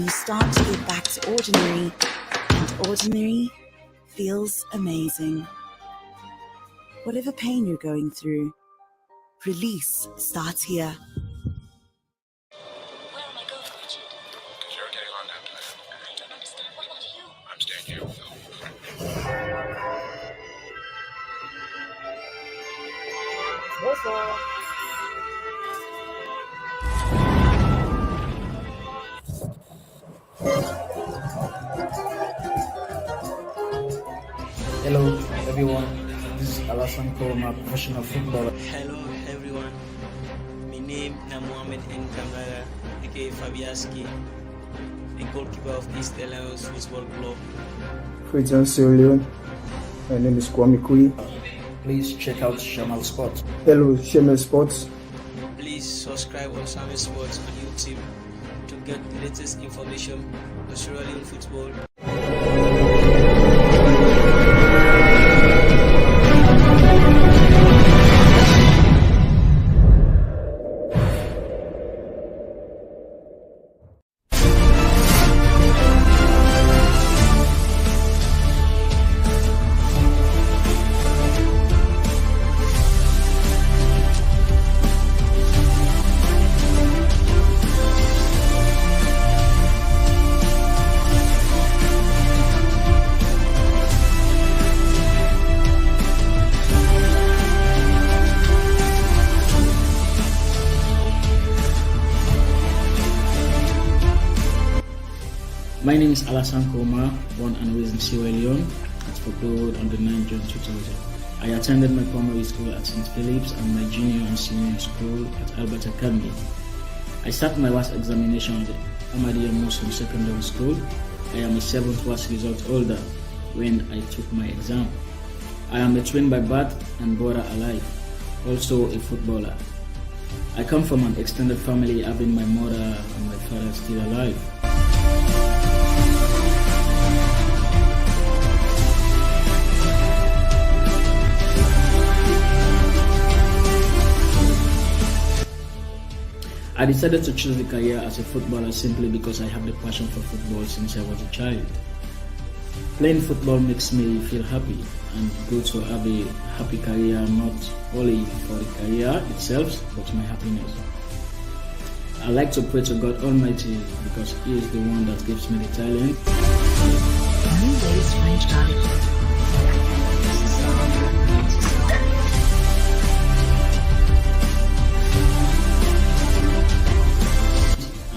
you start to get back to ordinary, and ordinary feels amazing. Whatever pain you're going through, release starts here. Where am I going, Richard? Sure, take on that plan. I don't understand. What about you? I'm staying here with you. Hello everyone, this is Alassane Koroma, professional footballer. Hello everyone, my name is Mohamed N. Kamara, aka Fabiaski, the goalkeeper of East Alliance Football Club. Greetings, Leone. My name is Kwame Kui. Please check out Shamel Sports. Hello, Shamel Sports. Please subscribe on Shamel Sports on YouTube to get the latest information on Sierra Leone football. My name is Alassane Koroma, born and raised in Sierra Leone at Road on the 9th June 2000. I attended my primary school at St. Philip's and my junior and senior school at Albert Academy. I sat my last examination at the Ahmadiyya Muslim Secondary School. I am a 7th class result holder when I took my exam. I am a twin by birth and brother alive, also a footballer. I come from an extended family having my mother and my father still alive. I decided to choose the career as a footballer simply because I have the passion for football since I was a child. Playing football makes me feel happy and good to have a happy career, not only for the career itself, but my happiness. I like to pray to God Almighty because He is the one that gives me the talent.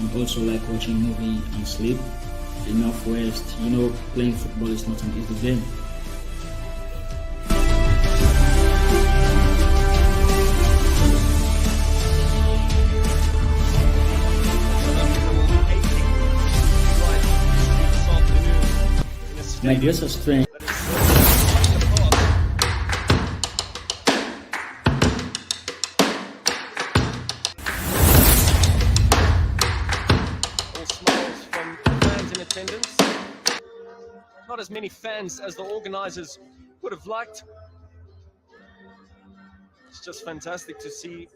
I also like watching movie and sleep. Enough rest. You know, playing football is not an easy game. My greatest strength. Not as many fans as the organizers would have liked. It's just fantastic to see,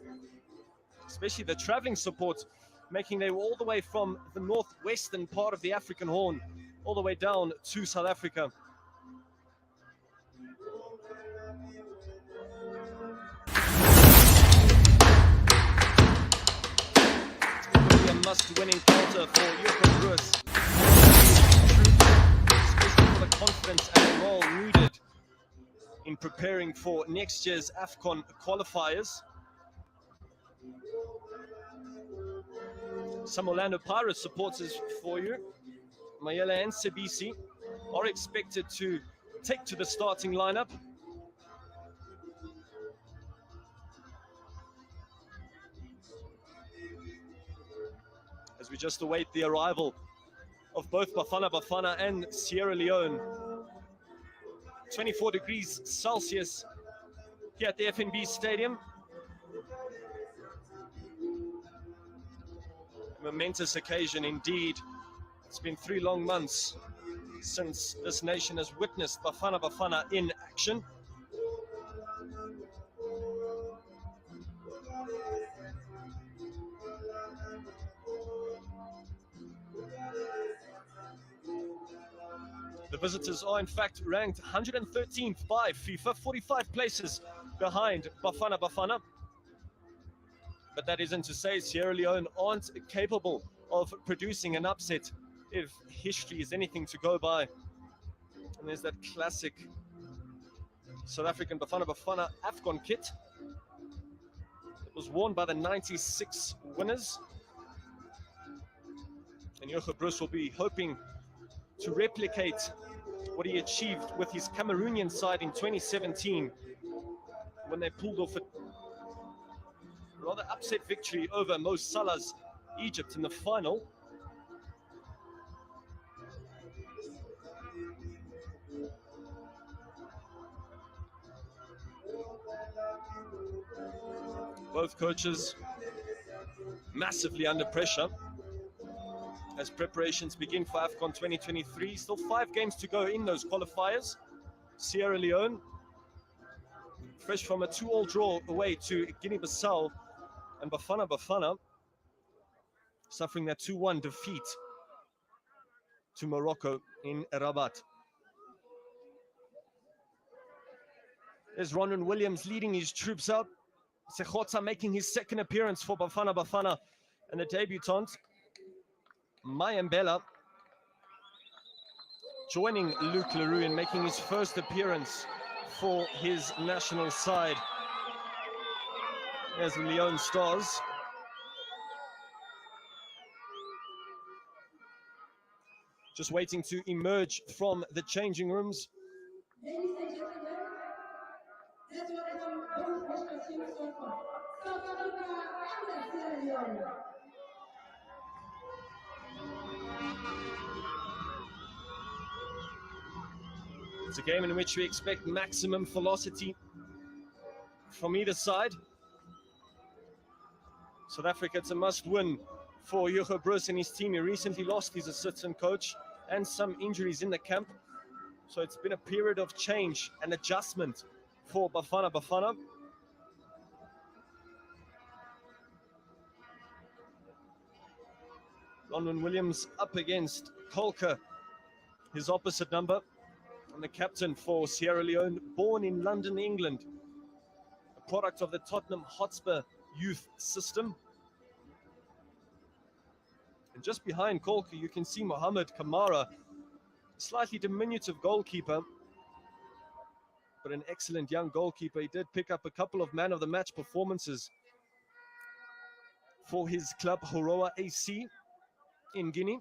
especially the traveling support making their way all the way from the northwestern part of the African Horn all the way down to South Africa. It will be a must-win encounter for Yoko Brewers. The confidence and the role needed in preparing for next year's AFCON qualifiers. Some Orlando Pirates supporters for you, Mayela and Sebisi, are expected to take to the starting lineup. As we just await the arrival of both Bafana Bafana and Sierra Leone. 24 degrees Celsius here at the FNB Stadium. Momentous occasion indeed. It's been 3 long months since this nation has witnessed Bafana Bafana in action. The visitors are in fact ranked 113th by FIFA, 45 places behind Bafana Bafana. But that isn't to say Sierra Leone aren't capable of producing an upset if history is anything to go by. And there's that classic South African Bafana Bafana AFCON kit. It was worn by the 96 winners. And Johan Bruce will be hoping to replicate what he achieved with his Cameroonian side in 2017 when they pulled off a rather upset victory over Mo Salah's Egypt in the final. Both coaches massively under pressure as preparations begin for AFCON 2023. Still 5 games to go in those qualifiers. Sierra Leone, fresh from a 2-2 draw away to Guinea-Bissau, and Bafana Bafana suffering that 2-1 defeat to Morocco in Rabat. There's Ronwen Williams leading his troops out. Sechotsa making his second appearance for Bafana Bafana, and the debutant Mayambela joining Luc Leroux in making his first appearance for his national side. There's the Leone Stars. Just waiting to emerge from the changing rooms. Ladies and gentlemen, that's what I'm going to achieve so far. South Africa and Sierra Leone. It's a game in which we expect maximum velocity from either side. South Africa, it's a must-win for Johan Bruce and his team. He recently lost his assistant coach and some injuries in the camp. So it's been a period of change and adjustment for Bafana Bafana. Ronwen Williams up against Kolka, his opposite number, and the captain for Sierra Leone, born in London, England, a product of the Tottenham Hotspur youth system. And just behind Kolka, you can see Mohamed Kamara, a slightly diminutive goalkeeper, but an excellent young goalkeeper. He did pick up a couple of man of the match performances for his club, Horoa AC, in Guinea.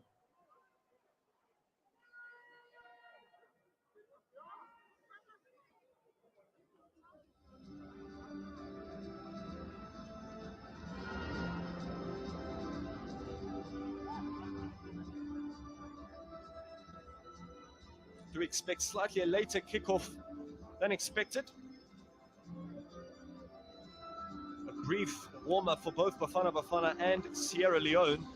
Do we expect slightly a later kickoff than expected? A brief warm-up for both Bafana Bafana and Sierra Leone.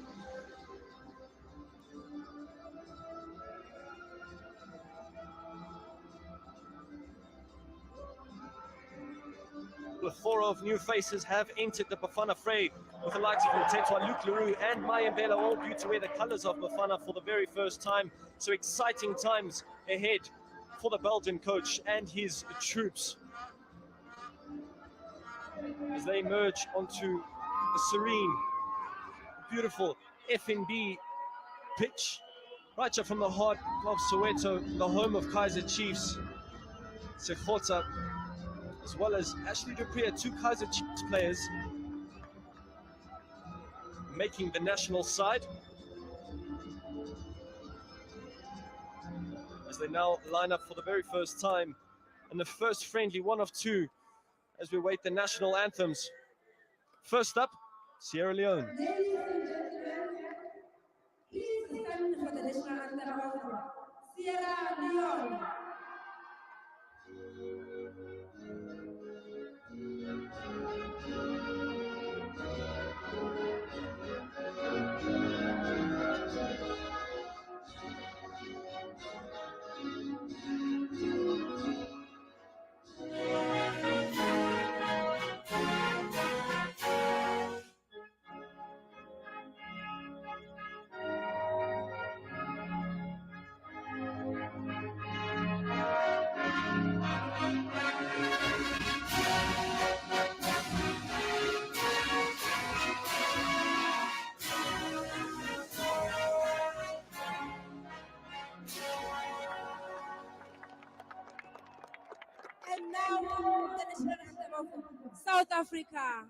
A plethora of new faces have entered the Bafana fray, with the likes of Lutetwa, Luc Leroux and Mayambela all due to wear the colours of Bafana for the very first time. So exciting times ahead for the Belgian coach and his troops as they emerge onto a serene, beautiful FNB pitch right up from the heart of Soweto, the home of Kaizer Chiefs. Sechotsa, as well as Ashley Dupree, 2 Kaizer Chiefs players making the national side, as they now line up for the very first time and the first friendly, 1 of 2, as we wait the national anthems. First up, Sierra Leone. Ladies and gentlemen, please stand for the national anthem of Sierra Leone. of South Africa.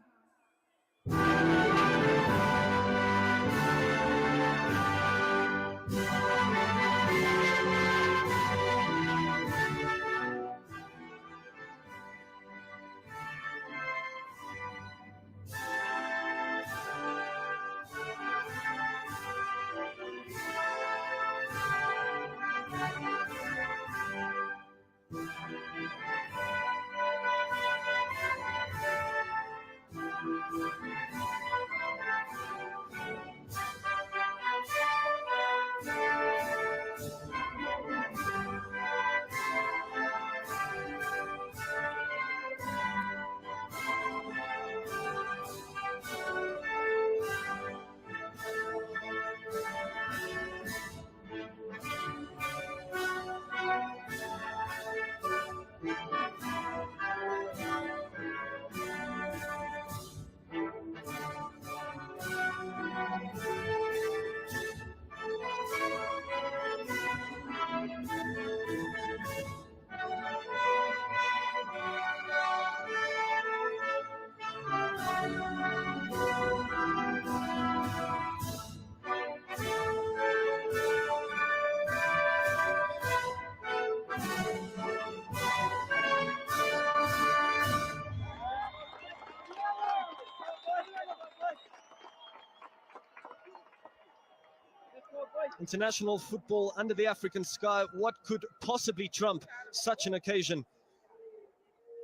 International football under the African sky. What could possibly trump such an occasion?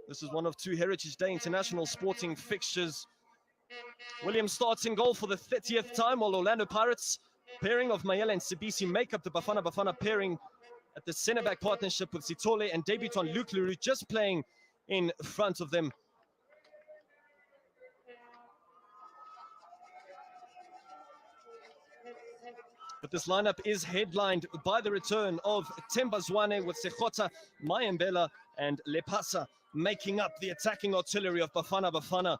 This is one of two Heritage Day international sporting fixtures. Williams starts in goal for the 30th time, while Orlando Pirates, pairing of Mayele and Sibisi, make up the Bafana Bafana pairing at the centre-back partnership with Sitole and debutant Luke Leroux just playing in front of them. But this lineup is headlined by the return of Themba Zwane with Sekota, Mayembela and Lepasa making up the attacking artillery of Bafana Bafana.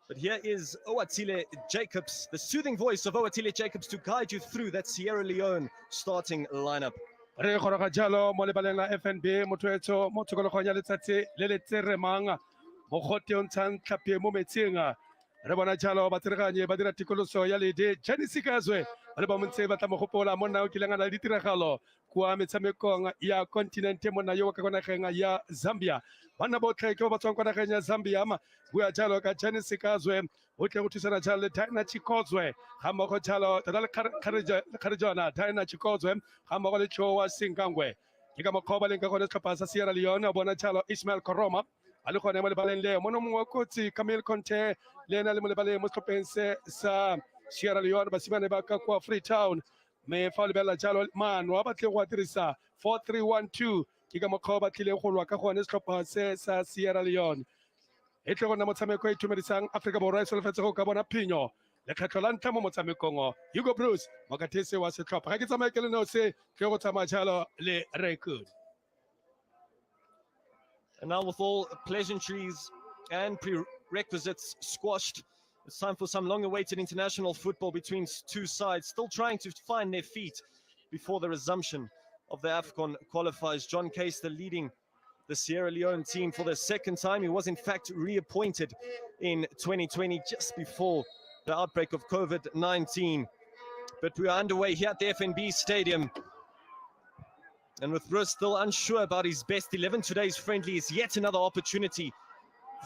But here is Owatile Jacobs, the soothing voice of Owatile Jacobs, to guide you through that Sierra Leone starting lineup. Re goroga jalo mo lebaleng la FNB motho etso mo tshokologo ya letsatsi le le tseremang mo gote o ntshang tlhapi mo metsing re bona jalo batsireganyi ba dira tikoloso ya ledi Janisikazwe ba le ba montse ba tla mo gopola mo nna o kileng a na le ditiragalo kwa metshamekong ya kontinente mo nna yo ka konageng ya Zambia bana botlhe ke ba tswang kwa nageng ya Zambia bua jalo ka Janisikazwe o tle go thusana jalo le Taina Chikozwe ga mmogo jalo Tadala Kharijana Taina Chikozwe ga mmogo le Chowa Singangwe ke ka mokgwa ba leng ka gone setlhopha sa Sierra Leone o bona jalo Ismail Koroma a le gone mo lebaleng leo mo mongwe wa kotsi Camille Conte le ena le mo lebaleng mo setlhopheng se sa Sierra Leone basimane ba ka kwa Freetown me fa o lebelela jalo maano a batle go a dirisa 4-3-1-2 ke ka mokgwa ba tlileng go lwa ka gone setlhopha se sa Sierra Leone e tle go nna motshameko e itumedisang Africa Borwa e solofetse go ka bona phinyo lekgetlho la ntlha mo motshamekong Hugo Bruce mokathese wa setlhopha ga ke tsamaye ke le no se ke go tsamaya jalo le record. And now with all pleasantries and prerequisites squashed, it's time for some long-awaited international football between two sides, still trying to find their feet before the resumption of the AFCON qualifiers. John Caister leading the Sierra Leone team for the second time. He was in fact reappointed in 2020, just before the outbreak of COVID-19. But we are underway here at the FNB Stadium. And with Bruce still unsure about his best 11, today's friendly is yet another opportunity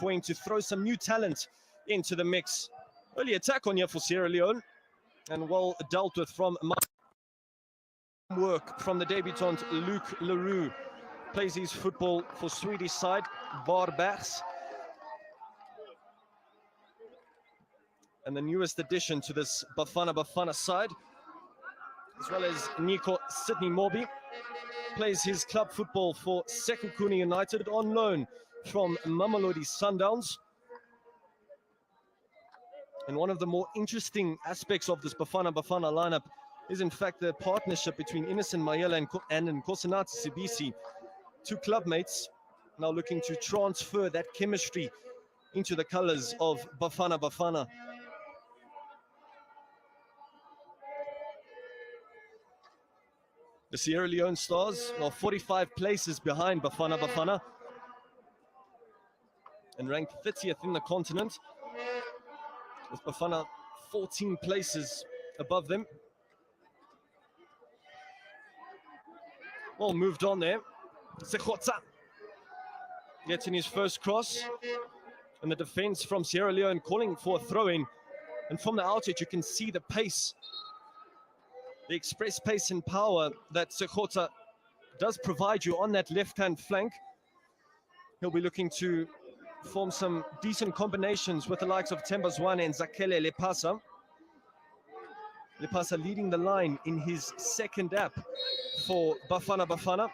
for him to throw some new talent into the mix. Early attack on here for Sierra Leone, and well dealt with from work from the debutant Luke Leroux. Plays his football for Swedish side Varbergs. And the newest addition to this Bafana Bafana side, as well as Nico Sydney Morby, plays his club football for Sekhukhune United on loan from Mamelodi Sundowns. And one of the more interesting aspects of this Bafana Bafana lineup is in fact the partnership between Innocent Mayele and Nkosinathi Sibisi, two clubmates now looking to transfer that chemistry into the colors of Bafana Bafana. The Sierra Leone Stars are 45 places behind Bafana Bafana. and ranked 30th in the continent, with Bafana 14 places above them. Well, moved on there. Sekotsa getting his first cross, and the defense from Sierra Leone calling for a throw-in. And from the outset, you can see the pace, the express pace and power that Sekotsa does provide you on that left-hand flank. He'll be looking to form some decent combinations with the likes of Tembazwane and Zakele Lepasa. Lepasa leading the line in his second app for Bafana Bafana.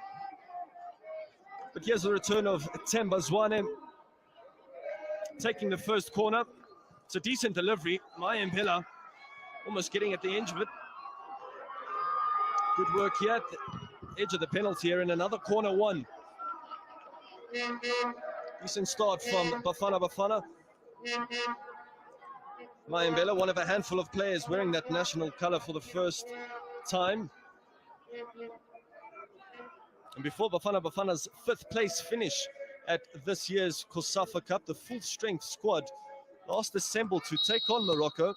But here's the return of Tembazwane, taking the first corner. It's a decent delivery. Mayembela almost getting at the edge of it. Good work here at the edge of the penalty area, and another corner one. Decent start from Bafana Bafana. Mayembela, one of a handful of players wearing that national colour for the first time. And before Bafana Bafana's 5th place finish at this year's COSAFA Cup, the full-strength squad last assembled to take on Morocco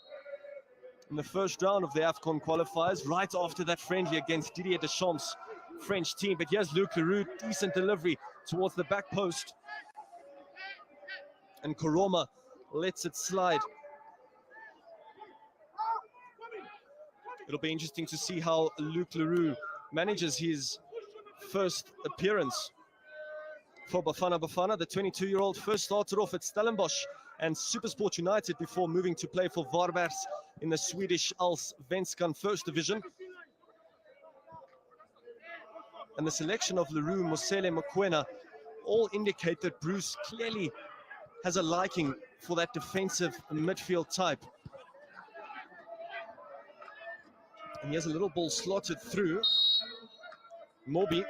in the first round of the AFCON qualifiers, right after that friendly against Didier Deschamps' French team. But here's Luc Leroux, decent delivery towards the back post. And Koroma lets it slide. It'll be interesting to see how Luc Leroux manages his first appearance for Bafana Bafana. The 22-year-old first started off at Stellenbosch and Supersport United before moving to play for Varbergs in the Swedish Allsvenskan First Division. And the selection of Leroux, Mosele, Mokoena all indicate that Bruce clearly has a liking for that defensive midfield type. And he has a little ball slotted through. Mobi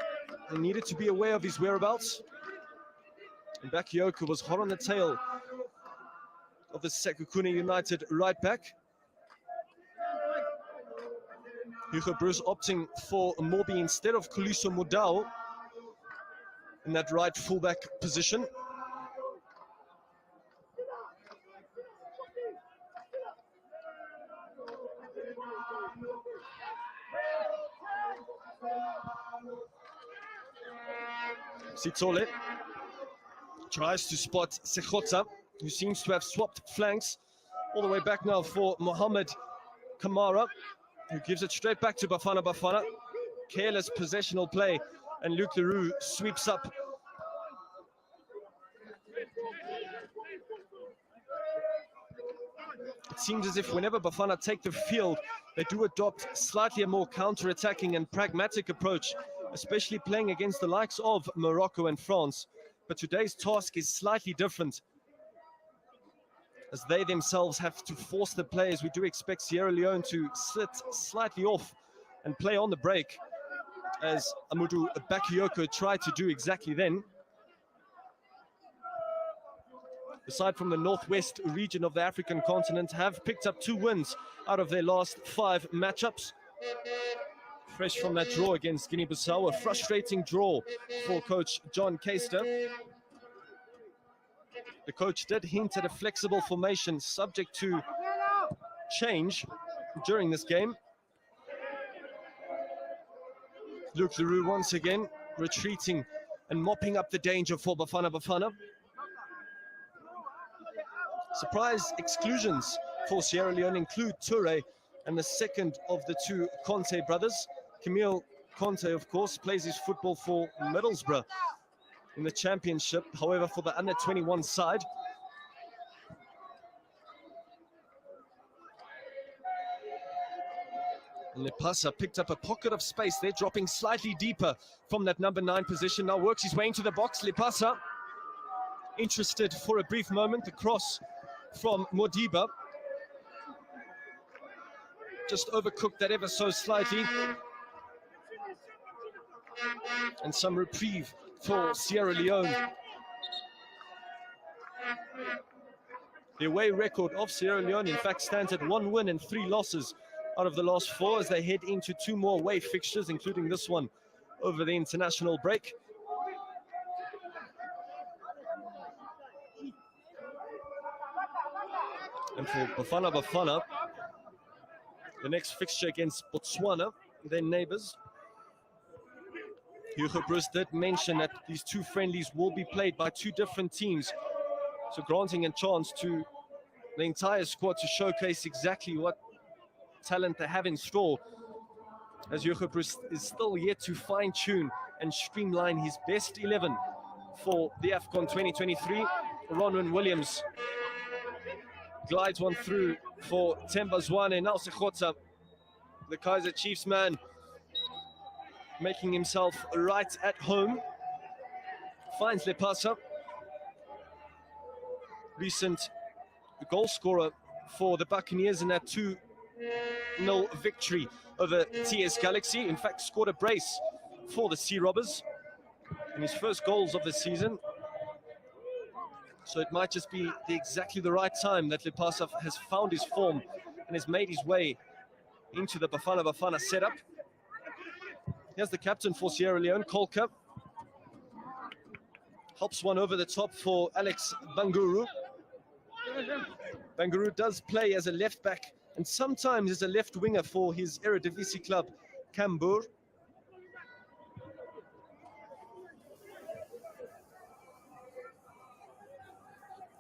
needed to be aware of his whereabouts. And Bakayoko was hot on the tail of the Sekukune United right back. Hugo Bruce opting for Mobi instead of Kuliso Mudau in that right fullback position. Sitsole tries to spot Sekotsa, who seems to have swapped flanks. All the way back now for Mohamed Kamara, who gives it straight back to Bafana Bafana. Careless possessional play, and Luc Leroux sweeps up. It seems as if whenever Bafana take the field, they do adopt slightly a more counter-attacking and pragmatic approach, especially playing against the likes of Morocco and France. But today's task is slightly different, as they themselves have to force the players. We do expect Sierra Leone to sit slightly off and play on the break, as Amadou Bakayoko tried to do exactly then. Aside from the northwest region of the African continent, have picked up 2 wins out of their last 5 matchups. Fresh from that draw against Guinea-Bissau, a frustrating draw for coach John Keister. The coach did hint at a flexible formation subject to change during this game. Luc Leroux once again retreating and mopping up the danger for Bafana Bafana. Surprise exclusions for Sierra Leone include Toure and the second of the 2 Conte brothers. Camille Conte, of course, plays his football for Middlesbrough in the championship, however, for the under-21 side. And Lepasa picked up a pocket of space there, dropping slightly deeper from that number 9 position. Now works his way into the box. Lepasa interested for a brief moment. The cross from Modiba just overcooked that ever so slightly. And some reprieve for Sierra Leone. The away record of Sierra Leone, in fact, stands at 1 win and 3 losses out of the last 4 as they head into 2 more away fixtures, including this one over the international break. And for Bafana Bafana, the next fixture against Botswana, their neighbours. Hugo Bruce did mention that these two friendlies will be played by two different teams, so granting a chance to the entire squad to showcase exactly what talent they have in store, as Hugo Bruce is still yet to fine-tune and streamline his best 11 for the AFCON 2023. Ronwen Williams glides one through for Themba Zwane. Now Sekgotsa, the Kaizer Chiefs man, making himself right at home. Finds Lepasa, recent goal scorer for the Buccaneers in that 2-0 victory over TS Galaxy. In fact, scored a brace for the Sea Robbers in his first goals of the season. So it might just be exactly the right time that Lepasa has found his form and has made his way into the Bafana Bafana setup. Here's the captain for Sierra Leone, Kolka. Helps one over the top for Alex Banguru. Banguru does play as a left back and sometimes as a left winger for his Eredivisie club, Cambuur.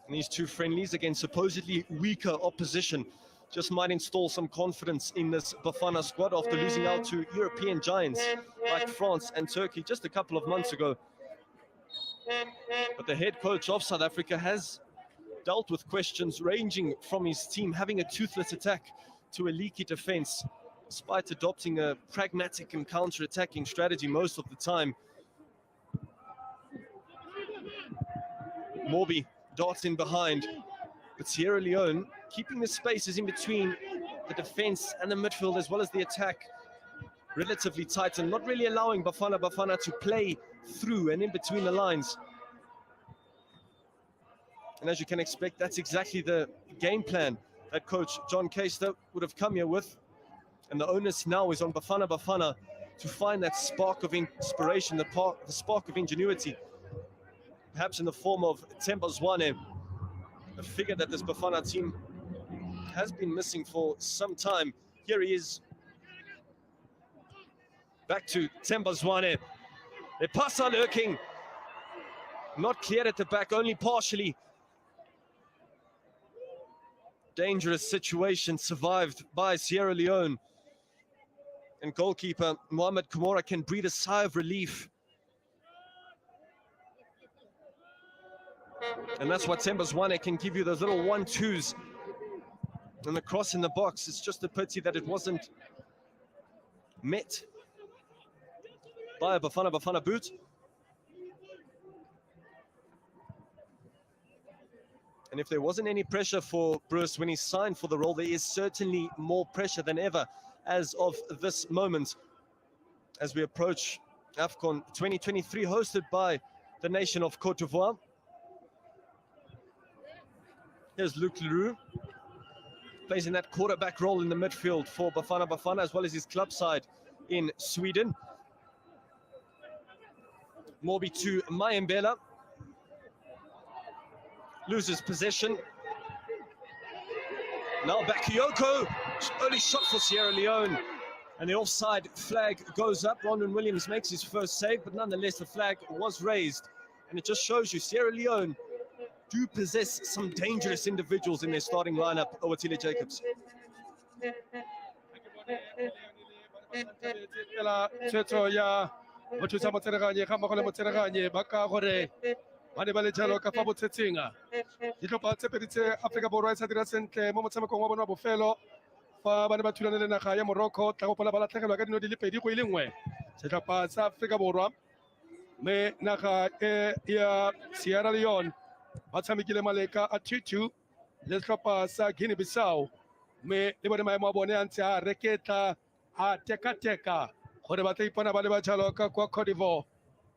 And these two friendlies against supposedly weaker opposition just might install some confidence in this Bafana squad after losing out to European giants like France and Turkey just a couple of months ago. But the head coach of South Africa has dealt with questions ranging from his team having a toothless attack to a leaky defense, despite adopting a pragmatic and counter-attacking strategy most of the time. Morbi darts in behind, but Sierra Leone keeping the spaces in between the defense and the midfield as well as the attack relatively tight and not really allowing Bafana Bafana to play through and in between the lines. And as you can expect, that's exactly the game plan that coach John Keister would have come here with. And the onus now is on Bafana Bafana to find that spark of inspiration, the spark of ingenuity, perhaps in the form of Themba Zwane, a figure that this Bafana team has been missing for some time. Here he is. Back to Themba Zwane. Lepasa lurking. Not cleared at the back, only partially. Dangerous situation survived by Sierra Leone. And goalkeeper Mohamed Kamora can breathe a sigh of relief. And that's what Themba Zwane can give you, those little 1-2s. And the cross in the box, it's just a pity that it wasn't met by a Bafana boot. And if there wasn't any pressure for Bruce when he signed for the role, there is certainly more pressure than ever as of this moment, as we approach AFCON 2023, hosted by the nation of Cote d'Ivoire. Here's Luc Leroux, plays in that quarterback role in the midfield for Bafana Bafana, as well as his club side in Sweden. Morbi to Mayembela. Loses possession. Now Bakayoko, early shot for Sierra Leone. And the offside flag goes up. Ronwen Williams makes his first save, but nonetheless the flag was raised. And it just shows you Sierra Leone do possess some dangerous individuals in their starting lineup. Owatile Jacobs. Mane ba le jalo ka fa botsetseng ditlhopha tse pedi tse Afrika Borwa e sa dira sentle mo motshamekong wa bona wa bofelo fa ba ne ba thulana le naga ya Morocco tla gopola ba latlhegelwa ka dino di le pedi go ile nngwe. Setlhopha sa Afrika Borwa me naga ya Sierra Leone ba tshamekile maleka a 2-2 le setlhopha sa Guinea Bissau me le bone maemo a bone a ntse a reketla a teka-teka gore ba tla ipona ba le ba jalo ka kwa Cote d'Ivoire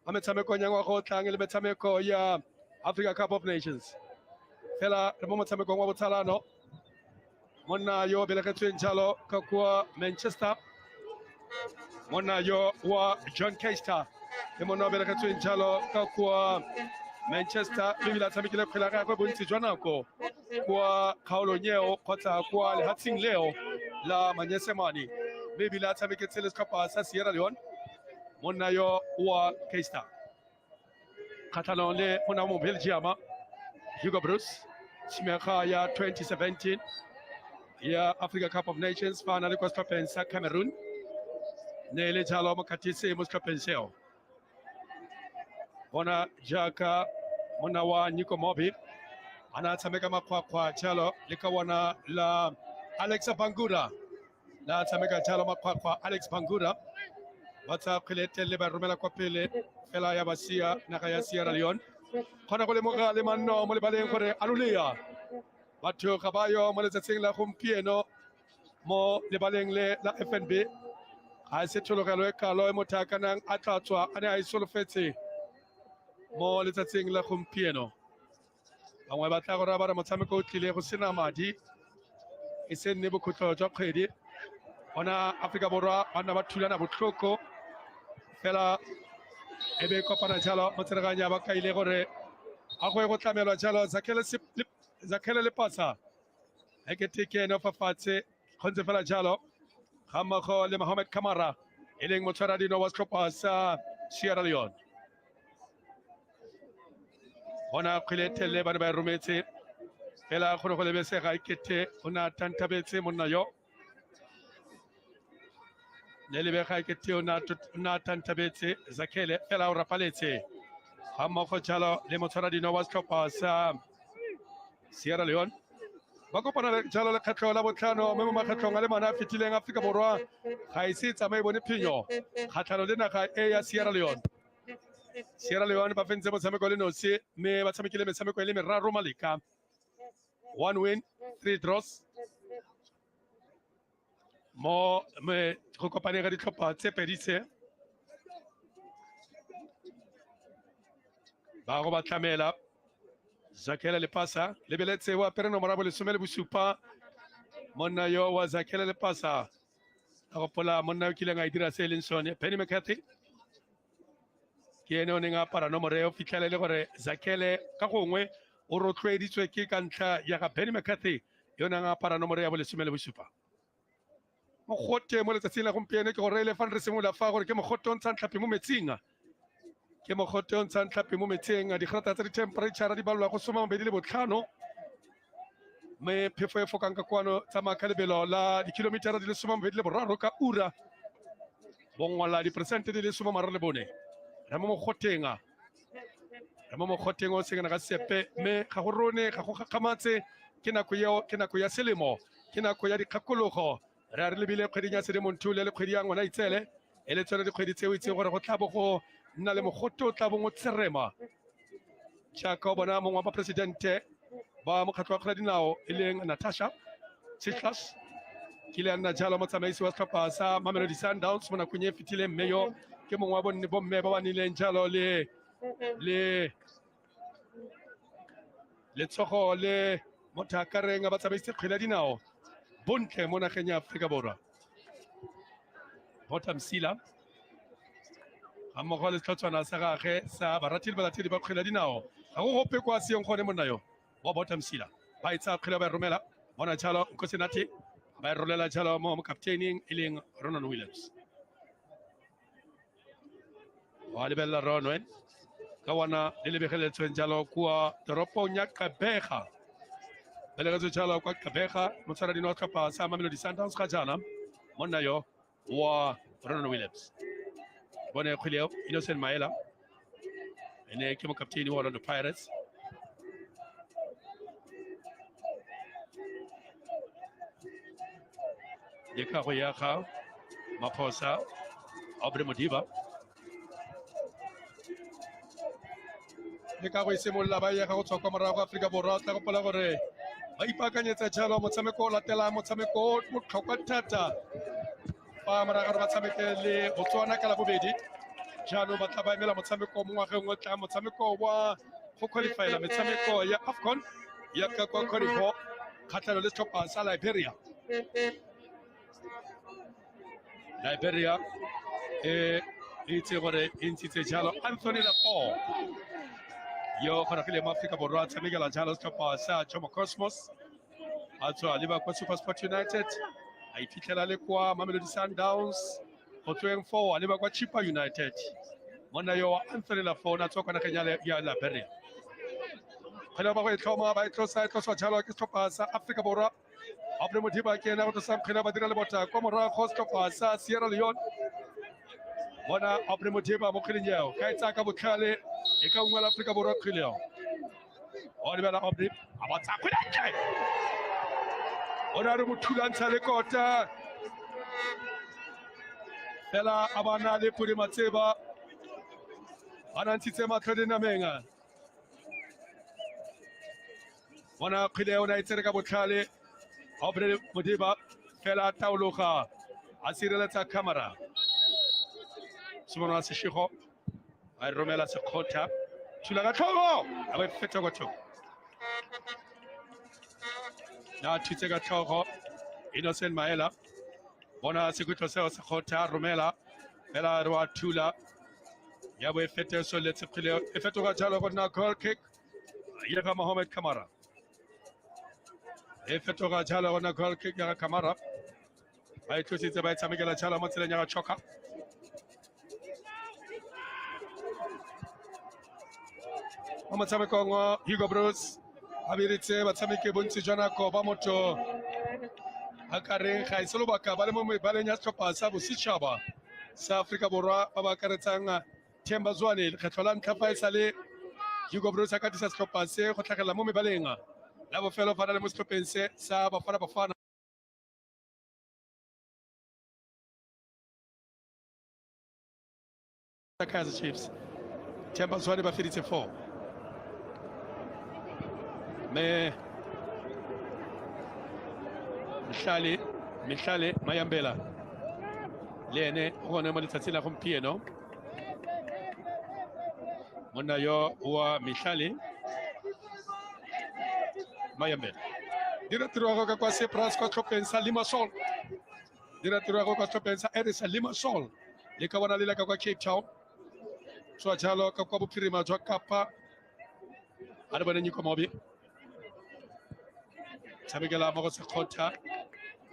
a metshameko ya ngwaga o tlang le metshameko ya Africa Cup of Nations. Fela re mo motshamekong wa botsalano monna yo belegetsweng jalo ka kwa Manchester, monna yo wa John Keister le monna o belegetsweng jalo ka kwa Manchester, le bila tshamekile kgwele ya gagwe bontsi jwa nako kwa Kaulo Nyeo kgotsa kwa lehatsheng leo la Manyesemane mme ebile a tshameketse le setlhopha sa Sierra Leone monna yo wa K-Star kgatlhanong le monna mo Belgium Hugo Bruce tshimega ya 2017 ya Africa Cup of Nations fa na le kwa setlhopheng sa Cameroon ne le jalo mo katise mo setlhopheng seo bona jaaka monna wa Nico Mobi ana tshameka makgwakgwa jalo le ka bona la Alex Bangura la tshameka jalo makgwakgwa Alex Bangura ba tsa kgwele le ba romela kwa pele fela ya basia naga ya Sierra Leone kgona go lemoga le manno mo lebaleng gore aluleya batho ga ba yo mo letsatsing la gompieno mo lebaleng le la FNB ga se thologelo e kalo e motho a kanang a tla tswa a ne a isolofetse mo letsatsing la gompieno bangwe ba tla gore ba re motshameko o tlile go sena madi e se nne bokhutlo jwa kgwedi bona Afrika Borwa ba nna ba thulana botlhoko fela e be kopana jalo mo tsereganya ba kaile gore a go tlamelwa jalo Zakhele le pasa e ke tikene fa fatshe kgontse fela jalo ga mmogo le Mohamed Kamara e leng motshwaradino wa setlhopha sa Sierra Leone bona kgwele ba ne ba e rometse fela go ne go lebesega ekete o ne a tantabetse monna yo ne lebega ekete o ne a tantabetse Zakhele fela o rapaletse ga mmogo jalo le motshwaradino wa setlhopha sa Sierra Leone ba kopana jalo le kgetlho la botlhano mo makgetlhong a le mane a fetileng Afrika Borwa ga e se tsamaye bone phenyo kgatlhano le naga e ya Sierra Leone ba fentse motshameko le nosi mme ba tshamekile metshameko e le meraro maleka 1 win 3 draws mo me go kopaneng ga ditlhopha tse pedi tse ba go ba tlamela Zakhele le pasa lebeletse wa pere nomoro bo le 17 monna yo wa Zakhele le pasa a gopola monna yo kileng a dira se leng sone Penny McCarthy ke ene o neng a para nomoro e o fitlhele le gore Zakhele ka gongwe o rotloeditswe ke ka ntlha ya ga Penny McCarthy yo nang a para nomoro ya bo le 17 mogote mo letsatsing la gompieno ke gore le fa re simolola fa gore ke mogote o ntshang tlhapi mo metsing ke mogote o ntshang tlhapi mo metsing digrata tsa di-temperature di balwa go 25 mme phefo e fokang ka kwano tsa makhalebelo la dikilomitara di le 23 ka ura bongwala diperesente di le 34 re mo mogoteng o sengena ka sepe mme ga go rone ga go gagamatse ke nako ya selemo ke nako ya dikgakologo re a re lebile kgweding ya Sedimonthole le kgwedi ya Ngwanaitseele e le tsone dikgwedi tse o itseng gore go tla bo go nna le mogote o tla bong o tserema jaaka o bona mongwe wa baporesidente ba mokgatlho wa kgwele dinao e leng Natasha Tsitlas ke le nna jalo motsamaisi wa setlhopha sa Mamelodi Sundowns mo nakong e fetileng mme yo ke mongwe wa bomme ba ba nileng jalo le tsogo le motho a ka reng a batsamaisi kgwele ya dinao bontle mo nageng ya Aforika Borwa Bottom Sila ga mmogo le setlhotswana sa gage sa balatedi ba kgwele ya dinao ga go gope kwa seong gone monna yo wa Bottom Sila ba itsa kgwele ba e romela bona jalo Nkosinati ba e rolela jalo mo mokapteining e leng Ronan Williams wa lebelela Ronwen ka wana le lebegeletsweng jalo kwa toropong ya Kabega belegetswe jalo kwa Kabega motshwaradino wa setlhopha sa Mamelodi Sundowns ga jaana monna yo wa Ronan Williams bone kgwele eo Innocent Maela ene ke mokapteini wa Orlando Pirates le kago ya ga Maphosa Aubrey Modiba le kago e simolola ba ya ga go tswa kwa morago Aforika Borwa o tla gopola gore ba ipaakanyetsa jalo motshameko o latela motshameko o botlhokwa thata fa morago ba tshameke le Botswana ka la bobedi jaanong ba tla ba emela motshameko mo ngwageng o tla motshameko wa go qualifyela metshameko ya AFCON ya ka kwa Cote d'Ivoire kgatlhanong le setlhopha sa Liberia e itse gore e ntshitse jalo Anthony Lafont yo kharakile Africa borwa tshamekela jalo setlhopha sa Jomo Cosmos a tswa le ba kwa SuperSport United a iphitlhela le kwa Mamelodi Sundowns go tsweng foo a le ba kwa Chippa United monna yo Anthony Lafona tswa kwa nageng ya Liberia kgwele ba go e tlhoma ba e tloswa jalo ke setlhopha sa Africa borwa Aubrey Modiba ke ena go tlosa kgwele ba dira le bota kwa morago setlhopha sa Sierra Leone bona Aubrey Modiba mo kgweleng eo ka e tsaya ka botlhale e ka ungwela Africa borwa kgwele eo o lebela Aubrey a ba tsaya kgwele ntle o na re mo thulantsha le kota fela a ba na le Pudi Matseba a na ntshitse matlho dinameng bona kgwele eo na e tsere ka botlhale Aubrey Modiba fela a taologa a sireletsa camera Simon wa Seshego a e romela Sekgotha thula ka tlhogo a ba e feta kwa thoko na thutse ka tlhogo Innocent Maela bona sekutlo seo Sekgotha romela fela re wa thula ya bo e fete so le tsekgile e fetoga jalo go nna goal kick ya ga Mohamed Kamara e fetoga jalo go nna goal kick ya Kamara ba e tlositse ba e tshamekela jalo mo tseleng ya ga Choka mo motshamekong wa Hugo Bruce a biritse batshameki bontsi jwa nako ba motho a ka reng ga e se lobaka ba le mo mebaleng ya setlhopha sa bosetšhaba sa Aforika Borwa ba ba akaretsang Themba Zwane lekgetlho la ntlha fa e sa le Hugo Bruce a ka tisa setlhopha se go tlhagelela mo mebaleng la bofelo fa na le mo setlhopheng se sa Bafana Kaizer Chiefs Themba Zwane ba feditse 4 me Mihlale Mayambela Leone go ne mo letsatsing la gompieno monna yo wa Mihlale Mayambela dira tiro ya go ka kwa Sepras kwa tlhopheng sa Limassol dira tiro ya go kwa tlhopheng sa Eris Limassol le ka bona le ka kwa Cape Town tswa jalo ka kwa bophirima jwa Kapa a re bone Nyiko Mobi tshamekela mo go Sekgotha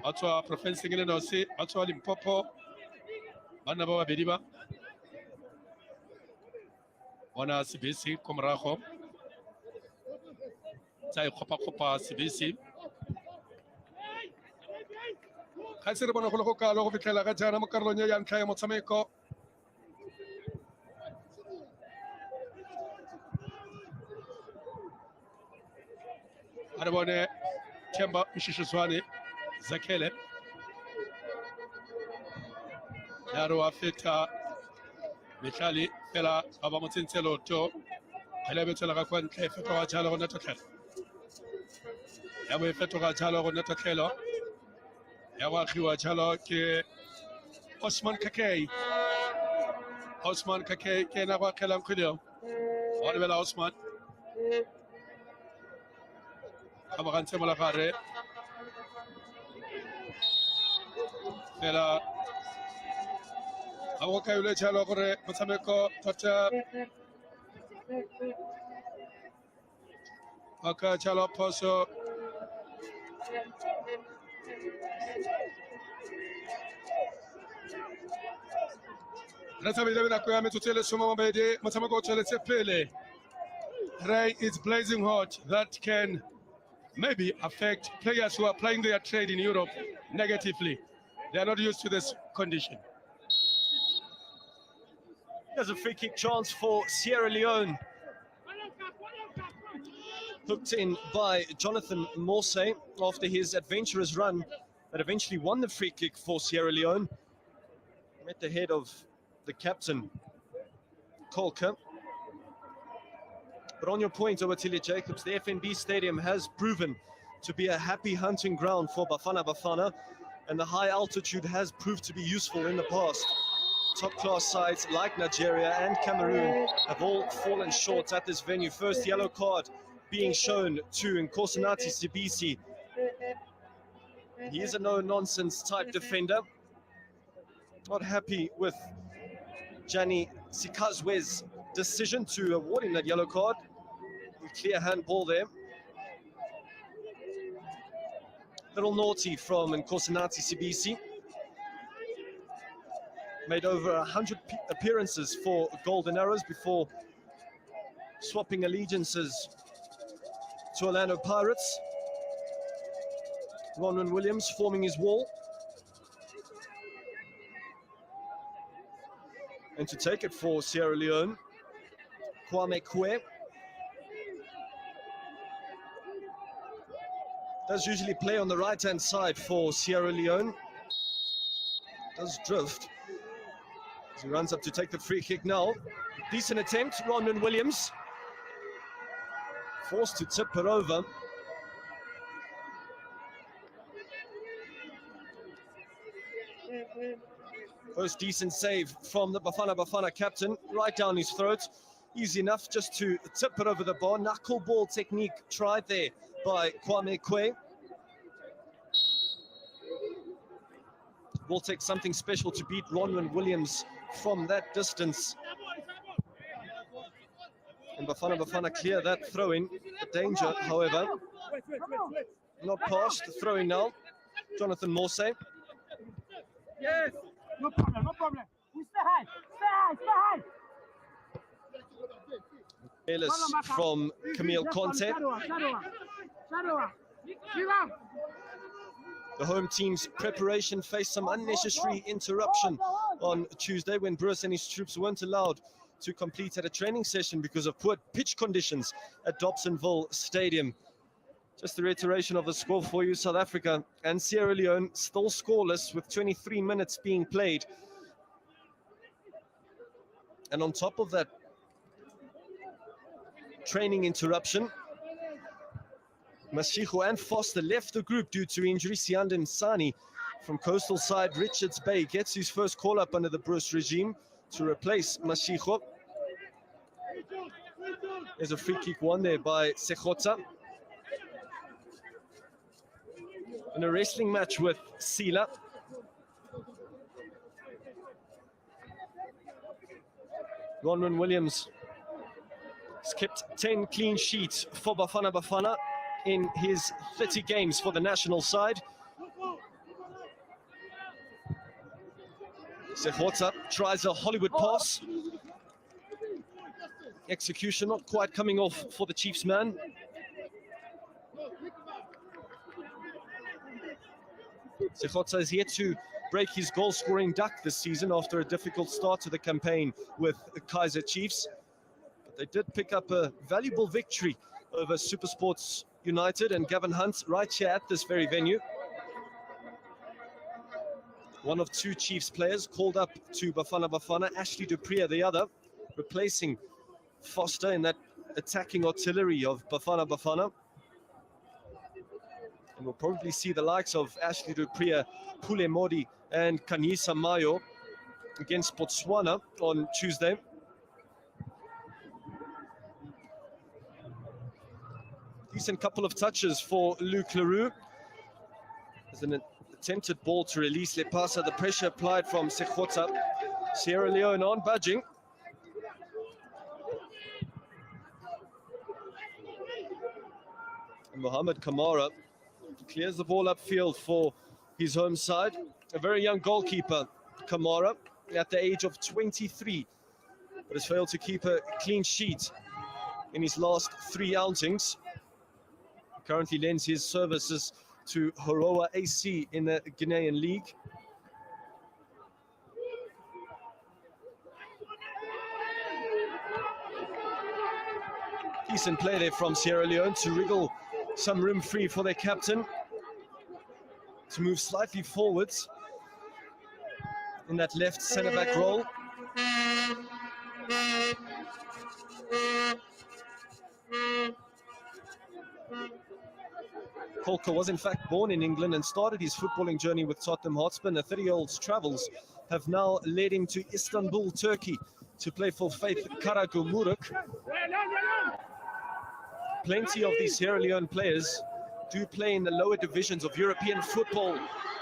a tswa Provinceng le nosi a tswa Limpopo banna ba babedi ba bona Sibisi ko morago tsa e kgopa Sibisi ga se re bona go le go kalo go fitlhela ka jana mo karolong ya ntlha ya motshameko a re bone Themba Mshishizwane Zakele Yaro a feta Mihlali fela a ba mo tsentse loto hele betsola ka kwa ntle fetoga jalo go netotlhelo ya bo e fetoga jalo go netotlhelo ya go agiwa jalo ke Osman Kakei ke ena go akgelang kgwedeo o lebela Osman a bagantse mo la gare fela a go kailwe jalo gore motshameko tota a ka jalo phoso re tsamaile nako ya metsotso e le 12 motshameko o tsweletse pele rain is blazing hot that can maybe affect players who are playing their trade in Europe negatively. They are not used to this condition. There's a free kick chance for Sierra Leone. Hooked in by Jonathan Morsey after his adventurous run that eventually won the free kick for Sierra Leone. At the head of the captain, Kolka. But on your point, Obatile Jacobs, the FNB Stadium has proven to be a happy hunting ground for Bafana, and the high altitude has proved to be useful in the past. Top-class sides like Nigeria and Cameroon have all fallen short at this venue. First yellow card being shown to Nkosinathi Sibisi. He is a no-nonsense type defender. Not happy with Gianni Sikazwe's decision to award him that yellow card. clear handball there. Little naughty from Nkosinati Sibisi. Made over 100 appearances for Golden Arrows before swapping allegiances to Orlando Pirates. Ronwen Williams forming his wall. And to take it for Sierra Leone, Kwame Kwe. Does usually play on the right-hand side for Sierra Leone. Does drift as he runs up to take the free kick now. Decent attempt, Ronwen Williams. Forced to tip it over. First decent save from the Bafana Bafana captain, right down his throat. Easy enough just to tip it over the bar. Knuckleball technique tried there by Kwame Kwe. Will take something special to beat Ronwen Williams from that distance. And Bafana Bafana clear that throw-in. The danger, however, not past the throw-in now. Jonathan Morse. Yes, no problem, no problem. We stay high, stay high, stay high. Fearless from Camille Conte. The home team's preparation faced some unnecessary interruption on Tuesday when Bruce and his troops weren't allowed to complete at a training session because of poor pitch conditions at Dobsonville Stadium. Just the reiteration of the score for you. South Africa and Sierra Leone still scoreless with 23 minutes being played. And on top of that training interruption, Mashiko and Foster left the group due to injury. Sianden Sani from coastal side Richards Bay gets his first call-up under the Bruce regime to replace Mashiko. There's a free kick won there by Sekota. In a wrestling match with Sila. Ronwen Williams has kept 10 clean sheets for Bafana Bafana in his 30 games for the national side. Sekota tries a Hollywood pass. Execution not quite coming off for the Chiefs man. Sekota is yet to break his goal-scoring duck this season after a difficult start to the campaign with the Kaizer Chiefs. But they did pick up a valuable victory over Supersports United and Gavin Hunt right here at this very venue. One of two Chiefs players called up to Bafana Bafana, Ashley Dupree the other, replacing Foster in that attacking artillery of Bafana Bafana. And we'll probably see the likes of Ashley Dupree, Pule Modi and Kanyisa Mayo against Botswana on Tuesday. Decent couple of touches for Luke Leroux. There's an attempted ball to release Lepasa. The pressure applied from Sekota. Sierra Leone on budging. And Mohamed Kamara clears the ball upfield for his home side. A very young goalkeeper, Kamara, at the age of 23, but has failed to keep a clean sheet in his last 3 outings. Currently lends his services to Horoa AC in the Ghanaian League. Decent play there from Sierra Leone to wriggle some room free for their captain to move slightly forwards in that left centre-back role. Kolka was in fact born in England and started his footballing journey with Tottenham Hotspur. The 30-year-old's travels have now led him to Istanbul, Turkey, to play for Faith Karagümrük. Plenty of these Sierra Leone players do play in the lower divisions of European football.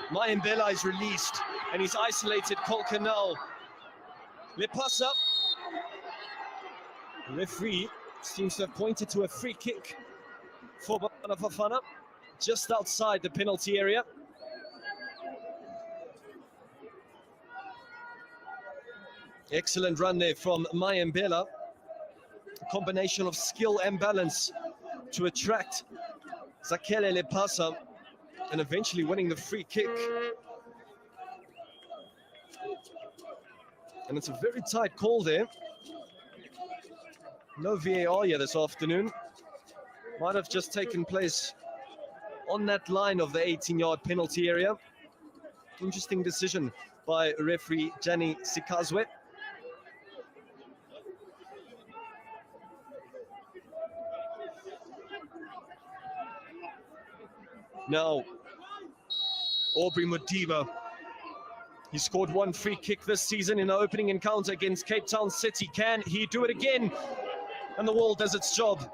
Mayembela is released and he's isolated Kolka now. Lepasa. Referee seems to have pointed to a free kick for Bafana Bafana, just outside the penalty area. Excellent run there from Mayembela. A combination of skill and balance to attract Zakele Lepasa and eventually winning the free kick. And it's a very tight call there. No VAR here this afternoon. Might have just taken place on that line of the 18-yard penalty area. Interesting decision by referee Gianni Sikazwe. Now, Aubrey Modiba. He scored one free kick this season in the opening encounter against Cape Town City. Can he do it again? And the wall does its job.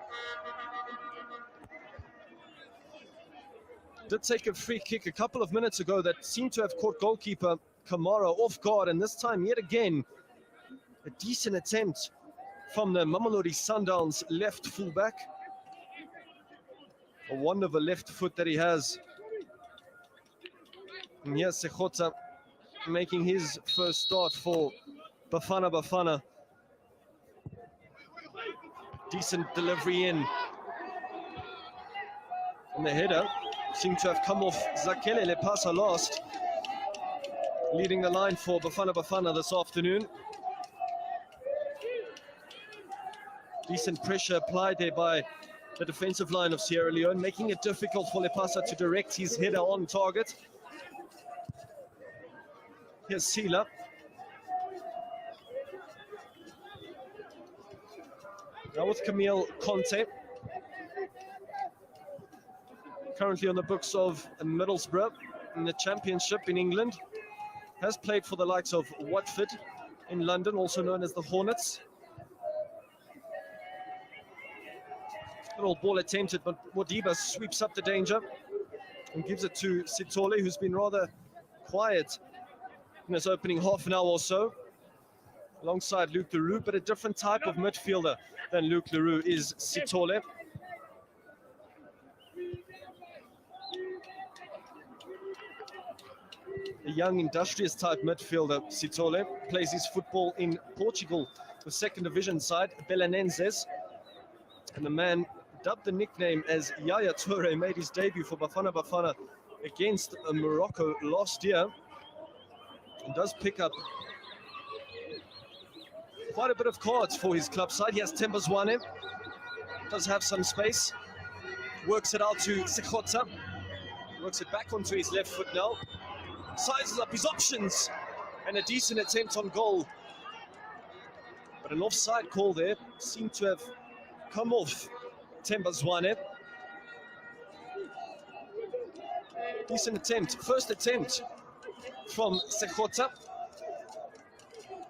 Did take a free kick a couple of minutes ago that seemed to have caught goalkeeper Kamara off guard, and this time yet again a decent attempt from the Mamelodi Sundowns left fullback. A wonder of a left foot that he has. And here's Sekota making his first start for Bafana Bafana. Decent delivery in. And the header seemed to have come off Zakele Lepasa last, leading the line for Bafana Bafana this afternoon. Decent pressure applied there by the defensive line of Sierra Leone, making it difficult for Lepasa to direct his header on target. Here's Sila. Now with Camille Conte, currently on the books of Middlesbrough in the Championship in England, has played for the likes of Watford in London, also known as the Hornets. Little ball attempted, but Modiba sweeps up the danger and gives it to Sitole, who's been rather quiet in his opening half an hour or so, alongside Luke Leroux, but a different type of midfielder than Luke Leroux is Sitole. A young, industrious type midfielder, Sitole, plays his football in Portugal, the second division side, Belenenses. And the man dubbed the nickname as Yaya Toure made his debut for Bafana Bafana against Morocco last year, and does pick up quite a bit of cards for his club side. He has Tembazwane, does have some space, works it out to Sekota, works it back onto his left foot now, sizes up his options, and a decent attempt on goal. But an offside call there seemed to have come off Tembazwane. Decent attempt, first attempt from Sekota.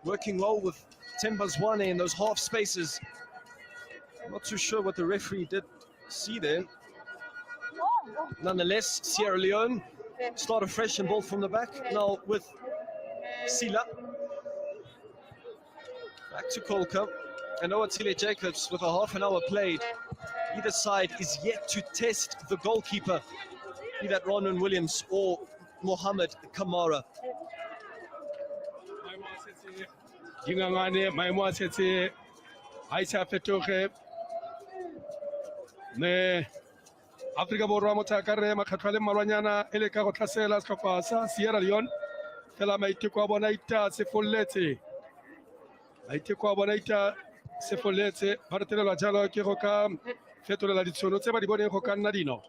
Working well with Tembazwane in those half spaces. I'm not too sure what the referee did see there. Nonetheless, Sierra Leone start afresh and ball from the back. Now with Sila. Back to Kolka. And Owatile Jacobs with a half an hour played. Either side is yet to test the goalkeeper, be that Ronwen Williams or Mohamed Kamara. Gingangane maimo setse Aisha fetoge ne Afrika Borwa motakare makhatlwa le malwanyana ele ka go tlhasela setlhopha sa Sierra Leone fela maiteko a bona ita se folletse se folletse ba retelelwa jalo ke go ka fetolela ditšhono tse ba di boneng go ka nna dino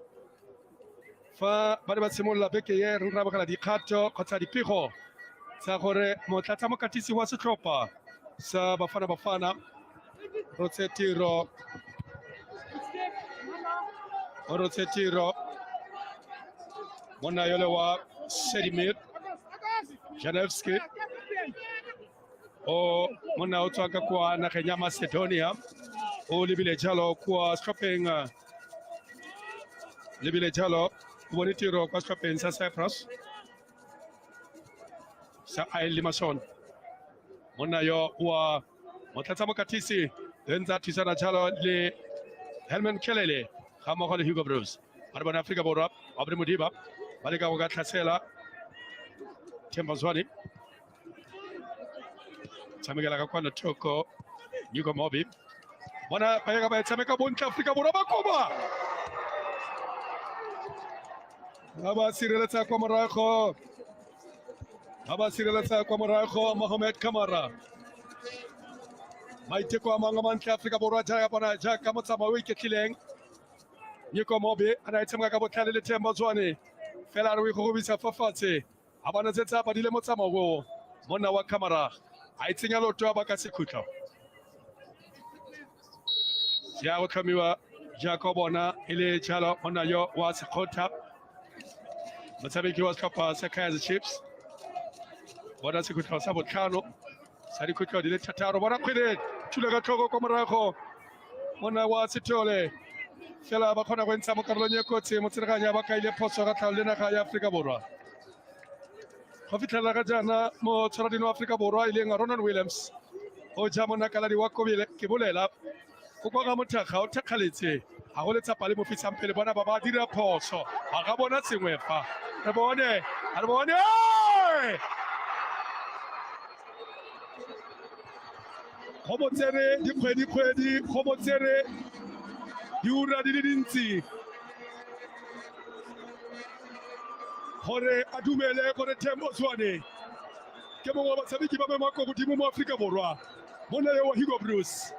fa ba ba tshimolla beke ye re rabagala dikgato kgotsa dipego sa gore motlatsa mokatisi wa setlhopha sa Bafana Bafana Rotsetiro monna yole wa Sedimir Janevski o monna o tswaka kwa nageng ya Macedonia o lebile jalo kwa stopping lebile jalo bone tiro kwa stopping sa Cyprus sa Limassol. Monna yo wa motlatsa mokatisi Enza tisana jalo le Helmen Kelele kama le Hugo Bruce arban Afrika Borab Abri Mudiba balika wagatlasela Temba Zwani Chamigala kakwana toko Yugo Mobi Wana payaga ba chameka bonka Afrika Borab Koba Aba sirelata kwa Morocco Aba sirelata kwa Morocco Mohamed Kamara Maite kwa mangaman ka Afrika Borab jaya pana jaka motsama wiki kileng Yugo Mobi anaitemga kabotale le Temba Zwani Fela rwi khobisa fafatse abana zetsa ba dile motsama go monna wa Kamara a itsenya lotho ba ka sekhutlho ya go tlhomiwa jaaka bona ile jalo monna yo wa sekgotha motshameki wa setlhopha sa Kaizer Chiefs bona sekhutlho sa botlhano sa dikhutlho di le thataro bona kgwele thula ka tlhoko kwa morago monna wa Sethole fela ba kgona go ntsha mo karolong ya kotsi mo tsereganya ba ka ile phoso ka tlhalo le naga ya Afrika Borwa go fitlhela ka jana mo tshwaradino wa Afrika Borwa ile nga Ronald Williams o ja mo nakaladi wa kobile ke bolela go kwa ga mothaga o thakgaletse ga go letsa pale mo fitsang pele bona ba ba dira phoso ba ga bona sengwe fa re bone go botsere dikgwedi go botsere diura di le dintsi gore a dumele gore Temba Zwane ke mongwe wa batshameki ba bangwe kwa godimo mo Afrika Borwa monna yo wa Hugo Bruce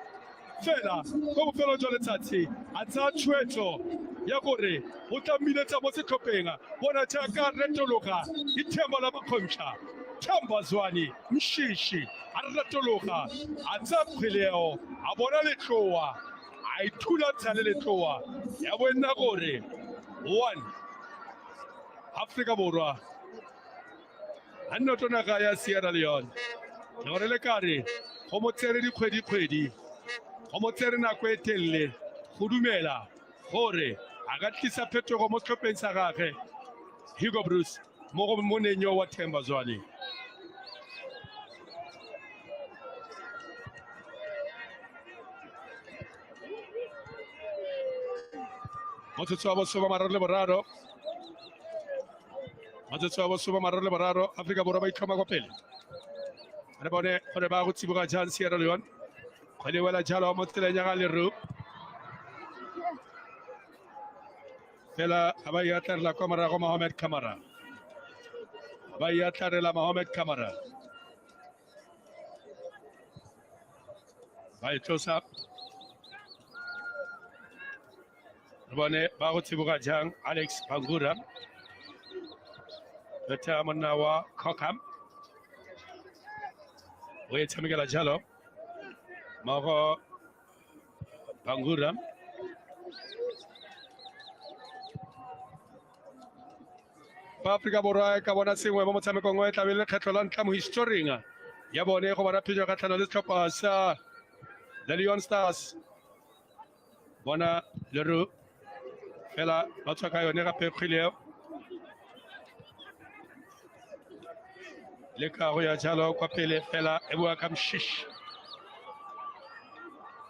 fela kwa bofelo jwa letsatsi a tsaya tshwetso ya gore o tla mmiletsa mo setlhopheng bona jaaka retologa ithemba la makgomša Temba Zwane mshishi a retologa a tsaya kgweleo a bona letloa a ithulatsha le letloa ya bo nna gore 1 Afrika Borwa a nnoto naga ya Sierra Leone gore le kare go mo tsere dikgwedi go mo tsere nako e telele go dumela gore a ka tlisa phetogo mo setlhopheng sa gagwe Hugo Bruce mo go monenyo wa Temba Zwane motsotso wa bosoma mararo le boraro Afrika Borwa ba itlhoma kwa pele re bone gore ba go tsiboga jang Sierra Leone kgwele wela jalo mo tseleng ya ga Leroux fela a ba iatlarela kwa morago Mohamed Kamara ba iatlarela Mohamed Kamara ba itlosa re bone ba go tsiboga jang Alex Bangura Beta monna wa Kokam o e tshamekela jalo Mago Bangura ba Afrika Borwa ka bona sengwe mo motshamekong o e tlabe le kgetlho la ntlha mo historing ya bone go bona phenyo ka tlhano le setlhopha sa the Leone Stars bona Leroux fela ba tswa ka yone gape kgweleo le ka go ya jalo kwa pele fela e bua ka mshish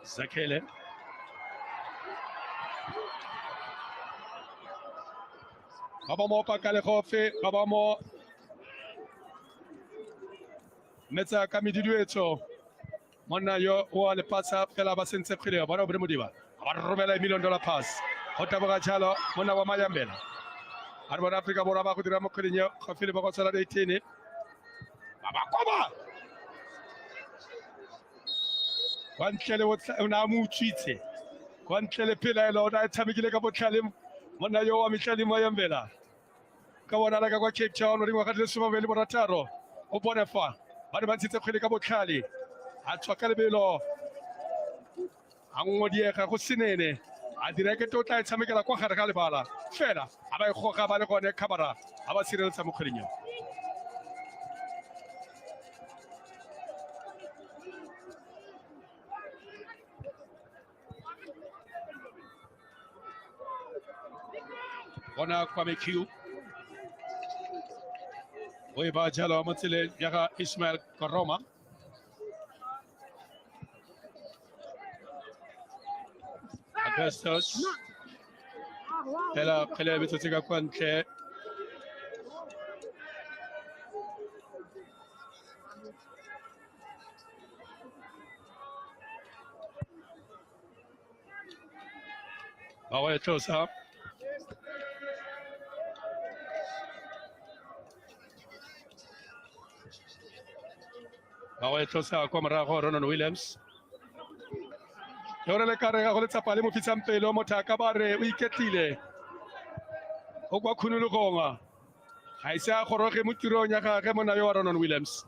Zakele ba mo pa ka le gofe ba mo metsa ka mediduetso monna yo o le pasa fela ba sentse kgwele ba re modiba ba romela $1 million pass go taboga jalo monna wa Mayambela a re bona Afrika Borwa ba go dira mo kgweleng yo go fele ba go tsala 18 Babakoba kwa ntlele o na mo utswitse kwa ntlele pelaelo o na tshamekile ka botlhale monna yo wa Mitlali Mayambela ka bona la ka kwa Cape Town o dingwa ka le 26 o bone fa ba re ba ntse kgwele ka botlhale a tswa ka lebelo a ngodiega go senene a dira ke totla e tshamekela kwa gare ga lebala fela a ba e goga ba le gone Kamara a ba sireletsa mo kgweleng yo bona kwa mekiu o e ba jalo mo tseleng ya ga Ismail Koroma Augustus. Ela kele bitotika kwa ntle. Bawa etosa. Bawa etosa kwa marago Ronan Williams. Yore le karega go le tsapale mo fitsang pele o mothaka ba re o iketlile. O kwa khunulugonga. Ga isa goroge mo tirong ya gagwe mona yo Ronan Williams.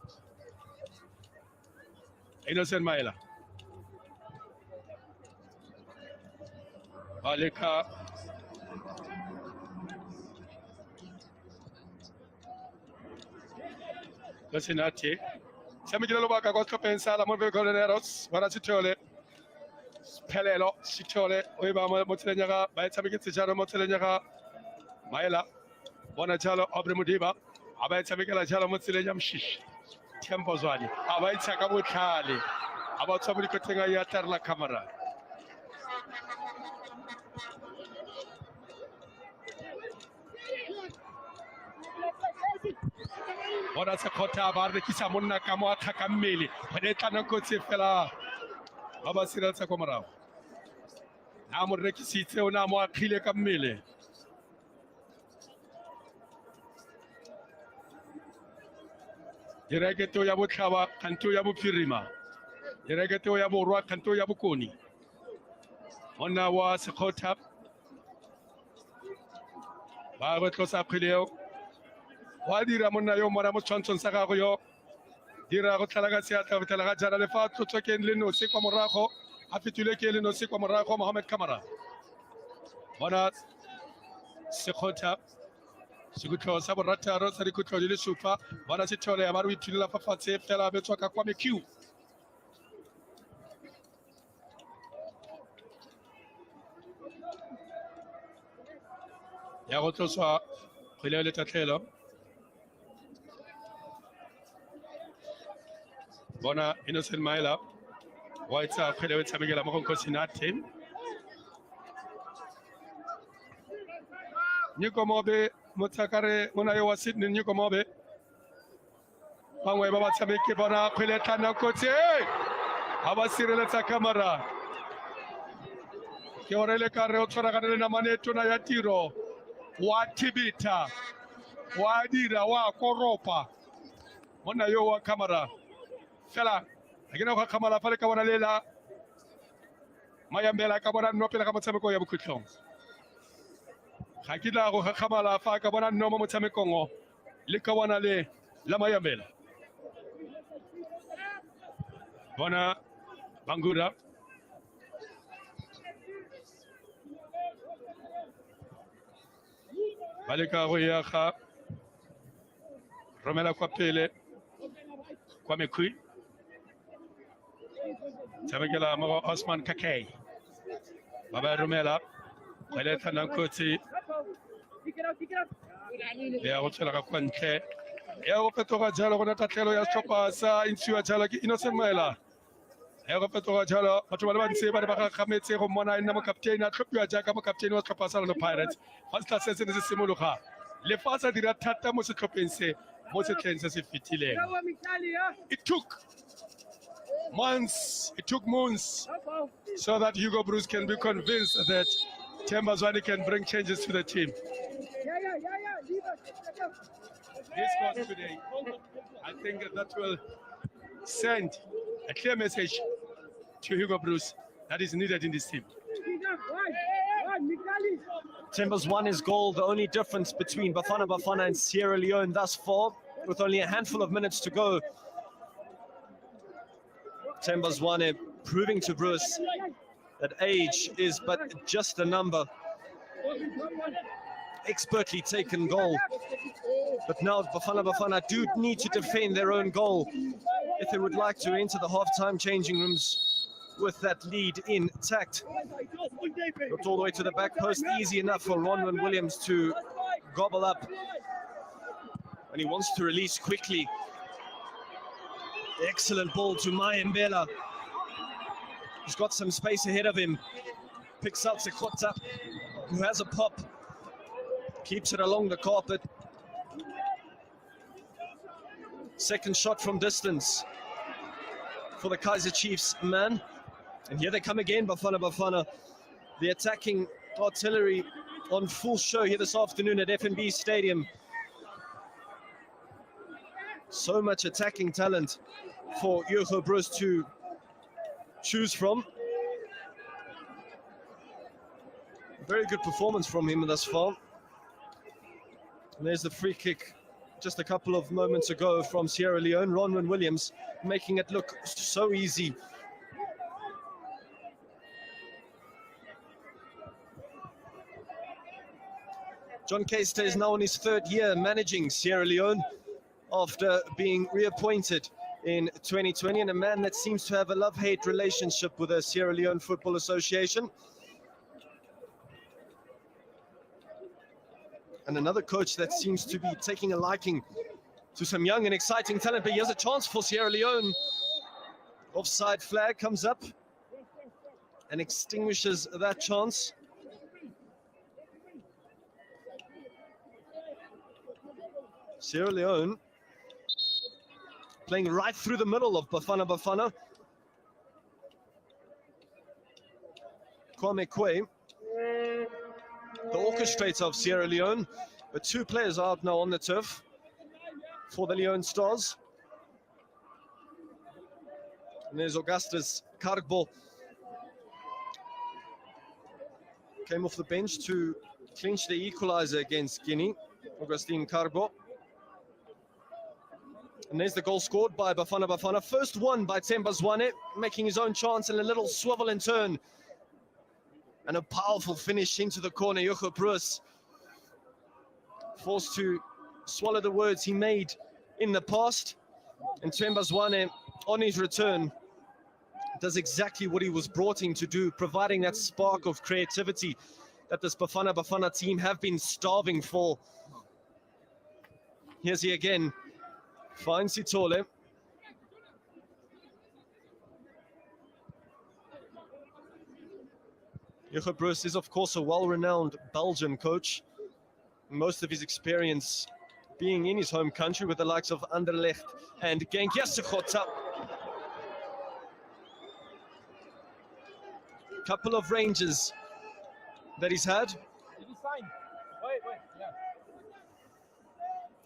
Innocent Maela. Aleka Cosinati. Siamo lo baka kwa pensala mo Coloneros, wala sitole. Pelelo sitole, o ba mo tlenyaga, ba tsabike tsaro mo tlenyaga. Maela. Bona chalo obre mudiba. Aba tsabike la chalo mo tlenya mshish. Tempo zwani. Aba itsaka mo tlhale. Aba tsabile ko tsenga ya tarla camera. Bona se khotha ba re kisa monna ka mo athaka mmele re tla go tsefela ba ba sireletsa kwa morago na mo rekisitse o na mo akhile ka mmele direketo ya botlhaba kanto ya bophirima direketo ya borwa kanto ya bokoni monna wa se khotha ba go tlosa khileo wa dira monna yo mora mo tshwantshong sa gago yo dira go tlala ka seatla go tlala ga jara le fa tsotsokeng le no se kwa morago a fetile ke le no se kwa morago Mohamed Kamara bona se khotha se go sa borataro sa dikutlo di le supa bona se thole ya ba re ithulela fa fatshe fela be tswa ka kwa mekiu ya go tloswa khile le tatlhelo bona Innocent Maela waitsa khele wetsa begela mo go Cosinati Niko mobe motsakare mona yo wa Sydney Niko mobe bangwe ba ba tshameke bona khele tlana kotse aba sireletsa camera ke orele ka re o tshwara ka le namane tona ya tiro wa tibita wa dira wa koropa mona yo wa camera fela akina go khamala fa le ka bona lela mayambela ka bona no pele ka motshameko ya bokhutlong ga ke tla go khamala fa ka bona no mo motshamekong le ka bona le la mayambela bona Bangura baleka go ya ga romela kwa pele kwa mekhui Tabagela mo Osman Kakay Baba Romela Kwele Tanan Koti Ya Otela ka kwante Ya go petoga jalo go tatlhelo ya setlhopha sa Intshiwa jalo ke Innocent Maela Ya go petoga jalo batho ba le bantsi ba ba kgametse go mona ina mo captain a tlhophiwa jaaka mo captain wa setlhopha sa Orlando Pirates fa se tla se se simologa le fa sa dira thata mo setlhopheng se mo setlheng se se fitileng It took months so that Hugo Bruce can be convinced that Tembazwani can bring changes to the team. This course today, I think that will send a clear message to Hugo Bruce that is needed in this team. Timbers won his goal, the only difference between Bafana Bafana and Sierra Leone thus far, with only a handful of minutes to go. Timbers won it, proving to Bruce that age is but just a number. Expertly taken goal. But now Bafana do need to defend their own goal if they would like to enter the half-time changing rooms with that lead intact. Looked all the way to the back post, easy enough for Ronwen Williams to gobble up. And he wants to release quickly. Excellent ball to Mayembela. He's got some space ahead of him. picks out Sekota, who has a pop, keeps it along the carpet. Second shot from distance for the Kaiser Chiefs man. And here they come again, Bafana. The attacking artillery on full show here this afternoon at FNB Stadium. So much attacking talent for Hugo Broos to choose from. Very good performance from him thus far. And there's the free kick just a couple of moments ago from Sierra Leone. Ronwin Williams making it look so easy. John Ceste is now in his third year managing Sierra Leone after being reappointed in 2020, and a man that seems to have a love-hate relationship with the Sierra Leone Football Association. And another coach that seems to be taking a liking to some young and exciting talent, but here's a chance for Sierra Leone. Offside flag comes up and extinguishes that chance. Sierra Leone playing right through the middle of Bafana. Kwame Kwe, the orchestrator of Sierra Leone, but two players are out now on the turf for the Leone Stars. And there's Augustus Kargbo. Came off the bench to clinch the equalizer against Guinea, Augustine Kargbo. And there's the goal scored by Bafana. First one by Themba Zwane, making his own chance and a little swivel and turn. And a powerful finish into the corner. Hugo Broos forced to swallow the words he made in the past. And Themba Zwane, on his return, does exactly what he was brought in to do, providing that spark of creativity that this Bafana team have been starving for. Here's he again. Finds Sitole. Hugo Broos is, of course, a well-renowned Belgian coach. Most of his experience being in his home country with the likes of Anderlecht and Genk. Yes, Sekota. Couple of ranges that he's had.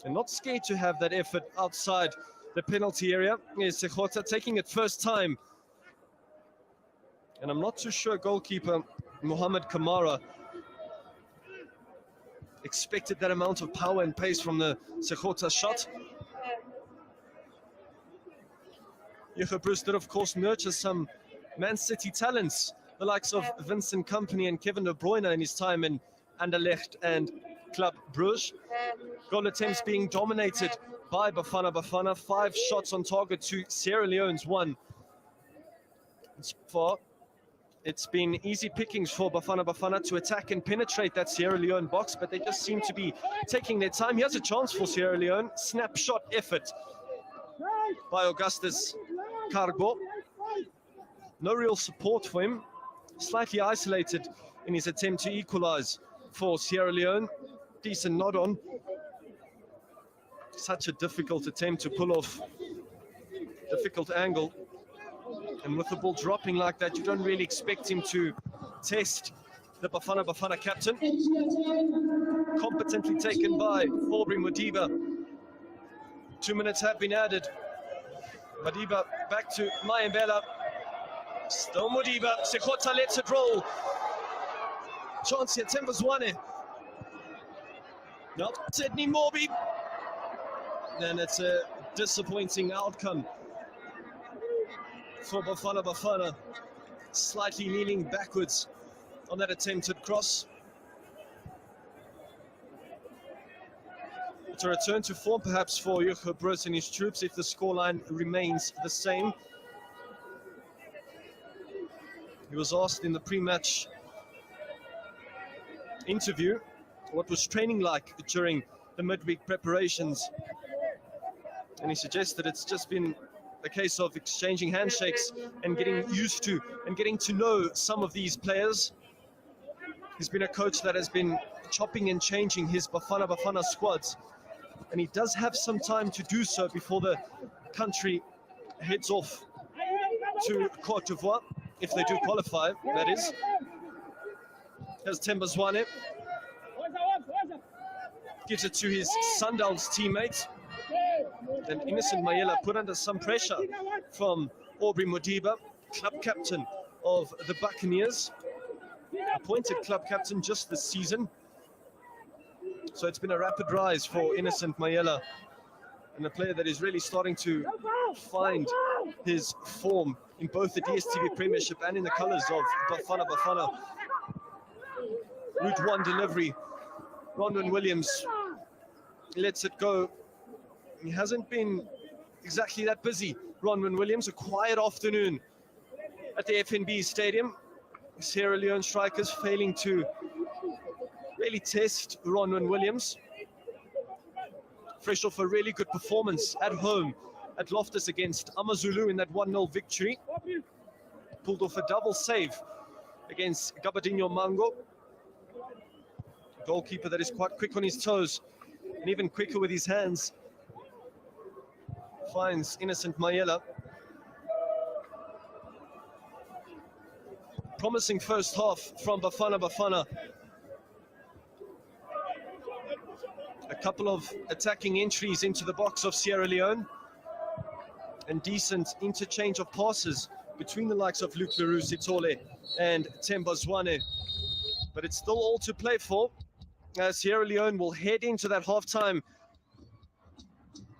And not scared to have that effort outside the penalty area. Is Sekota taking it first time. And I'm not too sure goalkeeper Mohamed Kamara expected that amount of power and pace from the Sekota shot. Hugo Broos did, of course, nurture some Man City talents, the likes of Vincent Kompany and Kevin De Bruyne in his time in Anderlecht and Club Brugge. Goal attempts being dominated by Bafana. 5 shots on target to Sierra Leone's 1. So far, it's been easy pickings for Bafana to attack and penetrate that Sierra Leone box, but they just seem to be taking their time. Here's a chance for Sierra Leone. Snapshot effort by Augustus Kargbo. No real support for him. Slightly isolated in his attempt to equalize for Sierra Leone. Decent nod on. Such a difficult attempt to pull off. Difficult angle. And with the ball dropping like that, you don't really expect him to test the Bafana captain. Competently taken by Aubrey Modiba. 2 minutes have been added. Modiba back to Mayembela. Still Modiba. Sekota lets it roll. Chance here, Themba Zwane. No, Sydney Morby. And it's a disappointing outcome for Bafana. Slightly leaning backwards on that attempted cross. It's a return to form perhaps for Hugo Broos and his troops if the scoreline remains the same. He was asked in the pre-match interview what was training like during the midweek preparations, and he suggested it's just been a case of exchanging handshakes and getting used to and getting to know some of these players. He's been a coach that has been chopping and changing his Bafana squads, and he does have some time to do so before the country heads off to Cote d'Ivoire, if they do qualify, that is. As Themba Zwane gives it to his Sundowns teammates. And Innocent Mayela put under some pressure from Aubrey Modiba, club captain of the Buccaneers, appointed club captain just this season. So it's been a rapid rise for Innocent Mayela, and a player that is really starting to find his form in both the DStv Premiership and in the colours of Bafana. Route 1 delivery. Ronwen Williams lets it go. He hasn't been exactly that busy. Ronwen Williams, a quiet afternoon at the FNB Stadium. Sierra Leone strikers failing to really test Ronwen Williams. Fresh off a really good performance at home at Loftus against Amazulu in that 1-0 victory. Pulled off a double save against Gabadinho Mango. Goalkeeper that is quite quick on his toes and even quicker with his hands. Finds Innocent Mayela. Promising first half from Bafana. A couple of attacking entries into the box of Sierra Leone, and decent interchange of passes between the likes of Luc Leroux Sithole and Themba Zwane. But it's still all to play for, as Sierra Leone will head into that halftime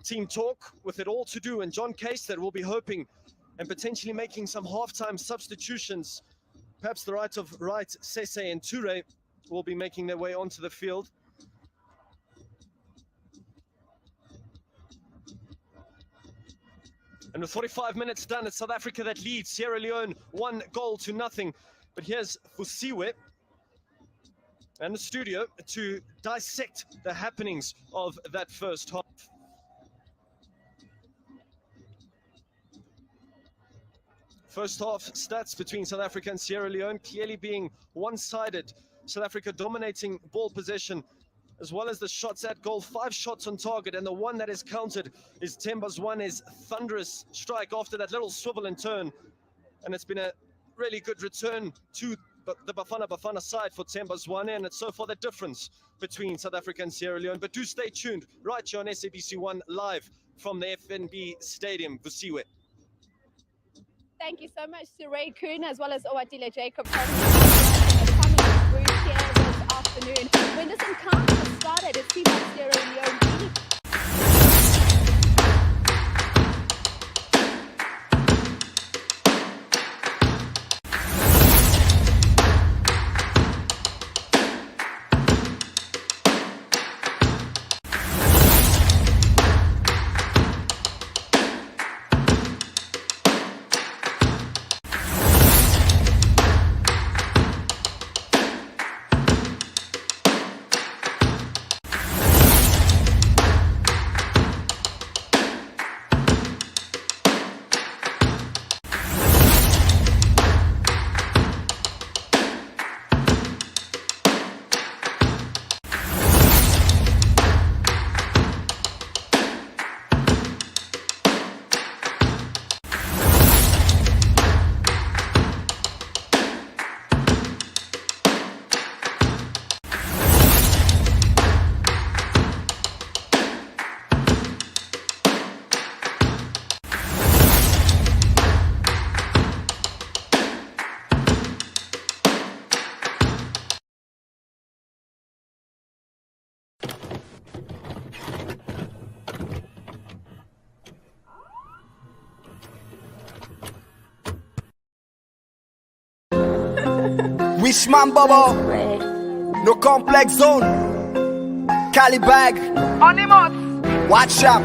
team talk with it all to do, and John Case will be hoping and potentially making some halftime substitutions. Perhaps the right of Wright, Sese and Toure will be making their way onto the field. And with 45 minutes done, it's South Africa that leads Sierra Leone 1-0. But here's Fusiwe and the studio to dissect the happenings of that first half. First half stats between South Africa and Sierra Leone clearly being one-sided. South Africa dominating ball possession, as well as the shots at goal. 5 shots on target, and the one that is counted is Themba Zwane's thunderous strike after that little swivel and turn. And it's been a really good return to the Bafana side for Themba Zwane, and it's so far the difference between South Africa and Sierra Leone. But do stay tuned right here on SABC1 live from the FNB Stadium. Vusiwe. Thank you so much to Ray Kuhn as well as Owatile Jacob from the group here this afternoon. When this encounter started, it seemed like Sierra Leone really Wishman Bobo, no complex zone, Calibag, Animus, watch out,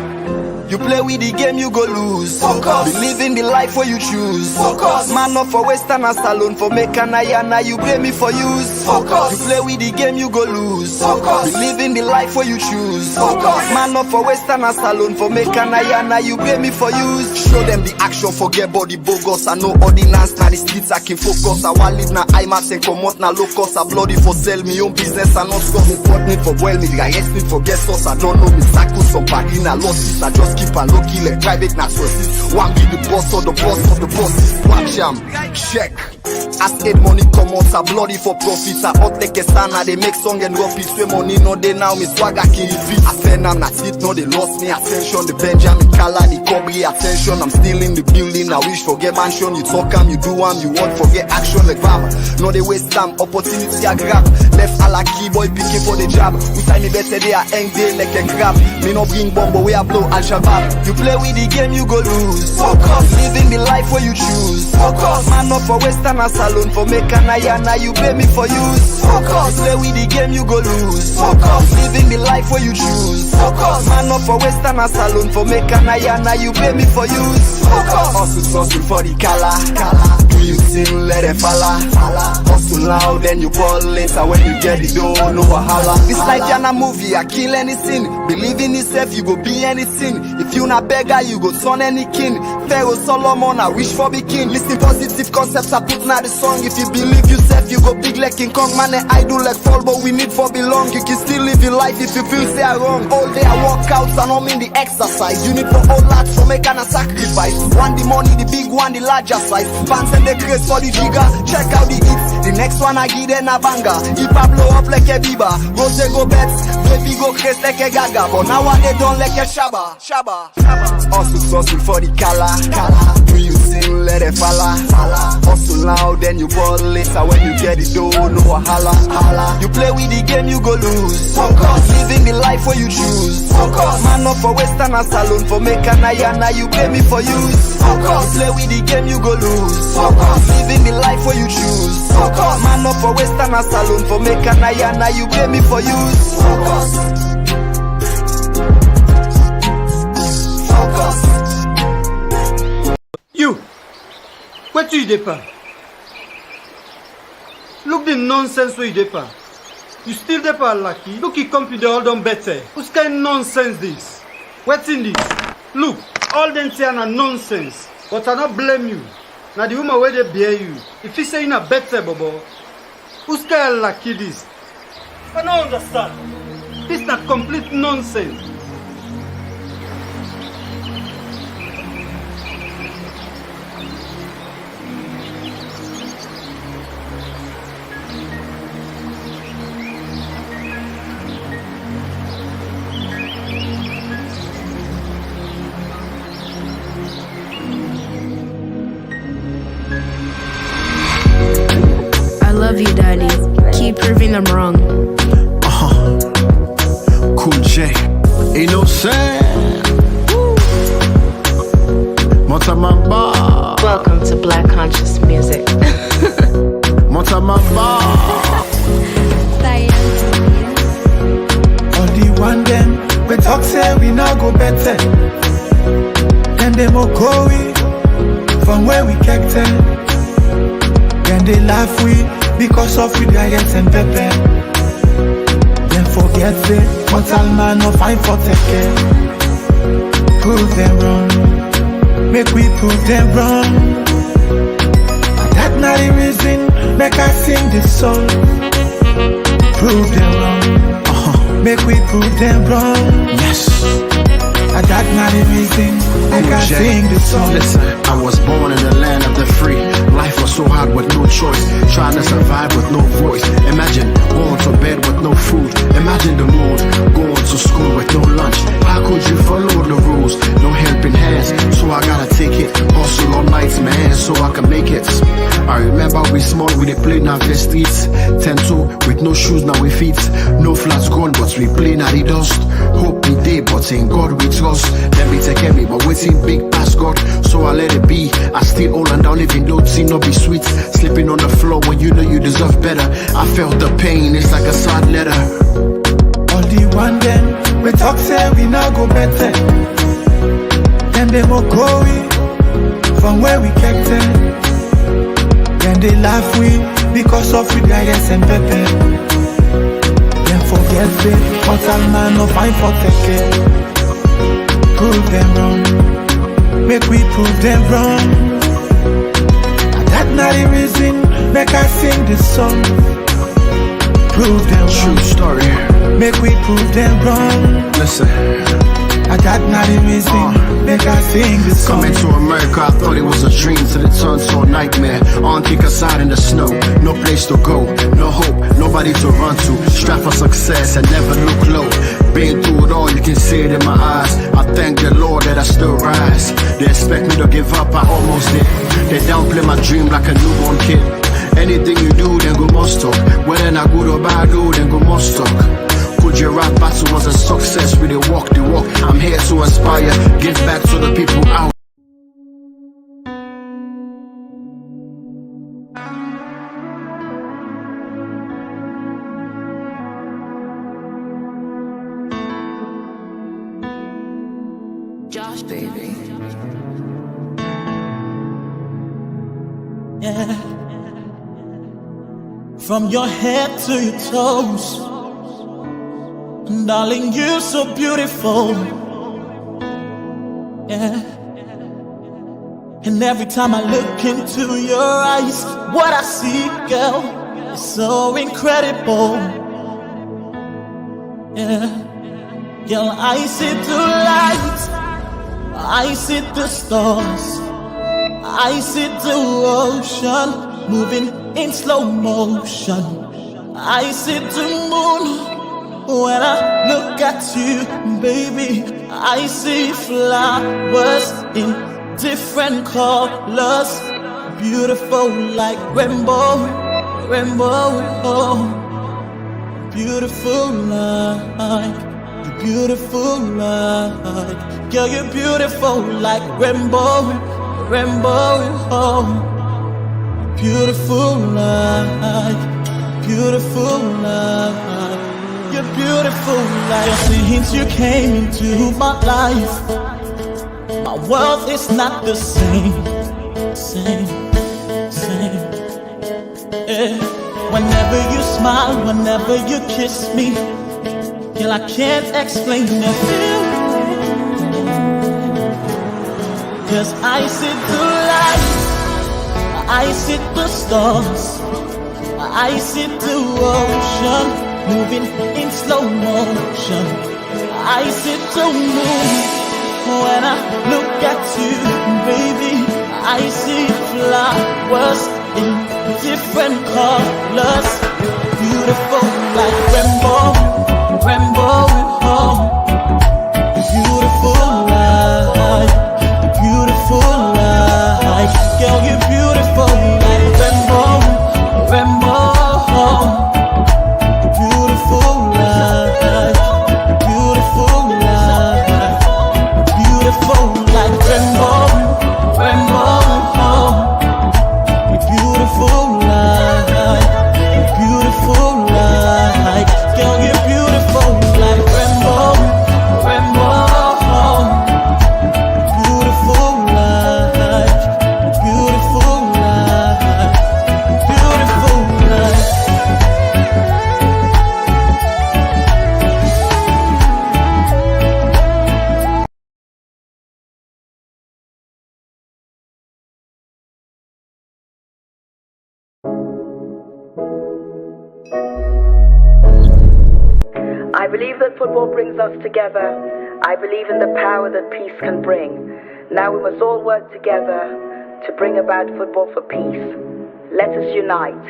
You play with the game, you go lose. Focus. Believe in the life where you choose. Focus. Man not for Western and Salon for make an ayana, you blame me for use. Focus. You play with the game, you go lose. Focus. Believe in the life where you choose. Focus. Man not for Western and Salon for make an ayana, you blame me for use. Show them the action, forget body bogus. I know ordinance, now the streets I can focus. I want live na IMAX and come out na low cost. I bloody for sell me own business and not stop me. Put me for well, me guys me for guest us. I don't know me cycle some party na losses. I just keep a low key like private na sources. One be the boss or the boss of the bosses. Watch jam, check. As aid money come out, I bloody for profits. I out take a stand, they make song and rough it. Sway money no they now, me swagger can repeat. I said I'm not it, no they lost me attention. The Benjamin Kala, the Kobe attention. I'm still in the building, I wish forget mansion. You talk you do you want forget action like Baba. No they waste time, opportunity I grab. Left a la key boy picking for the job. We time me better they are hang day like a grab. Me no bring bomb but we I blow Al-Shabaab. You play with the game, you go lose. Focus, living the life where you choose. Focus, man up for Western and Salon for make an ayana, you blame me for use. Focus, play with the game, you go lose. Focus, living the life where you choose. Focus, man up for Western and Salon for make an ayana, you blame me for use. Focus, hustle for the color. Do you sing, let it falla. Hustle loud, then you ball later when you get it, don't know wahala. This life you're a movie, I kill anything. Believe in yourself, you go be anything. If you not beggar, you go turn any king. Pharaoh Solomon, I wish for be king. Listen positive concepts, I put now the song. If you believe yourself, you go big like King Kong. Man, I do like fall, but we need for belong. You can still live your life if you feel say I wrong. All day I walk out and I'm in the exercise. You need for all that, so make an a sacrifice. One the money, the big one, the larger size. Pants and the craze for the jigger. Check out the hits. The next one I give them a banger. If I blow up like a Biba, Rose go bets, baby go crazy like a Gaga. But now I they don't like a Shabba. Hustle for the color. Do you sing, let it falla. Hustle loud, then you ball later when you get it, don't know wahala. You play with the game, you go lose. Focus, living the life where you choose. Focus, man up for Western and Salon for make an ayana, you blame me for use. Focus, play with the game, you go lose. Focus, living the life where you choose. Focus, man up for Western and Salon for make an ayana, you blame me for use. Focus. You, where do you depend? Look the nonsense where you depend. You still depend lucky. Look, you come to the all done better. What's kind of nonsense this? What's in this? Look, all them things are nonsense. But I not blame you. Now the woman where they bear you. If you say you not better, Bobo, who's kind of lucky this? I don't understand. This is not complete nonsense. I love you, Daddy. Keep proving them wrong. Cool J, ain't no saying. Welcome to Black Conscious Music. All the one them, we talk say we now go better. And them go we from where we kept them. Then they laugh we because of we diets and pepper. Then forget it, mortal man no fine for take care. Prove them wrong, make we prove them wrong. That not the reason make I sing this song. Prove them wrong, make we prove them wrong. Yes. That's not the reason make I sing this song. Listen, I was born in the land of the free. Life was so hard with no choice, trying to survive with no voice. Imagine going to bed with no food. Imagine the mood, going to school with no lunch. How could you follow the rules? No helping hands, so I gotta take it. Hustle all nights, man, so I can make it. I remember we small, we they play now the streets. 10-2 with no shoes, now we feet. No flats gone, but we play now the dust. Hope we day, but in God we trust. Them be taking me, but waiting big past God, so I let it be. I still hold on down, even though it seem not be sweet. Sleeping on the floor when you know you deserve better. I felt the pain, it's like a sad letter. All the one them, we talk say we now go better. they Mokowi from where we kept them. Then they laugh we because of we guys and Pepe. Then forget it, mortal man no fine for take. Prove them wrong, make we prove them wrong. And that not the reason make I sing this song. Prove them wrong. True story. Make we prove them wrong. Listen. I got not a reason, make I sing this song. Coming to America, I thought it was a dream, till it turned to a nightmare. On kick aside in the snow, no place to go, no hope, nobody to run to. Strive for success and never look low. Been through it all, you can see it in my eyes. I thank the Lord that I still rise. They expect me to give up, I almost did. They downplay my dream like a newborn kid. Anything you do, then go must talk. Whether not good or bad, then go must talk. Could your rap battle was a success? We did walk the walk. I'm here to inspire, give back to the people out. Josh, baby. Yeah. From your head to your toes, darling, you're so beautiful. Yeah. And every time I look into your eyes, what I see, girl, is so incredible. Yeah. Girl, I see the light, I see the stars, I see the ocean moving in slow motion. I see the moon when I look at you, baby. I see flowers in different colors, beautiful like rainbow, rainbow, oh. Beautiful like, you're beautiful like, girl, you're beautiful like rainbow, rainbow, oh. Beautiful like, beautiful like, you're beautiful like. Since you came into my life, my world is not the same. Yeah. Whenever you smile, whenever you kiss me, girl, I can't explain the feeling. 'Cause I see the light, I see the stars, I see the ocean moving in slow motion. I see the moon when I look at you, baby. I see flowers in different colors, beautiful like rainbow, rainbow, oh. Beautiful like, beautiful like, girl, you're beautiful like rainbow, rainbow, oh. Beautiful like, beautiful like, beautiful like rainbow, rainbow, oh. Beautiful like, beautiful like, girl, you're beautiful like rainbow, rainbow, oh. Beautiful like, beautiful like, beautiful like. I believe that football brings us together. I believe in the power that peace can bring. Now we must all work together to bring about football for peace. Let us unite.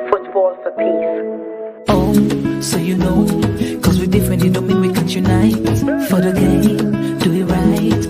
Football for peace. Oh, so you know, 'cause we're different, it don't mean we can't unite. For the game, do it right.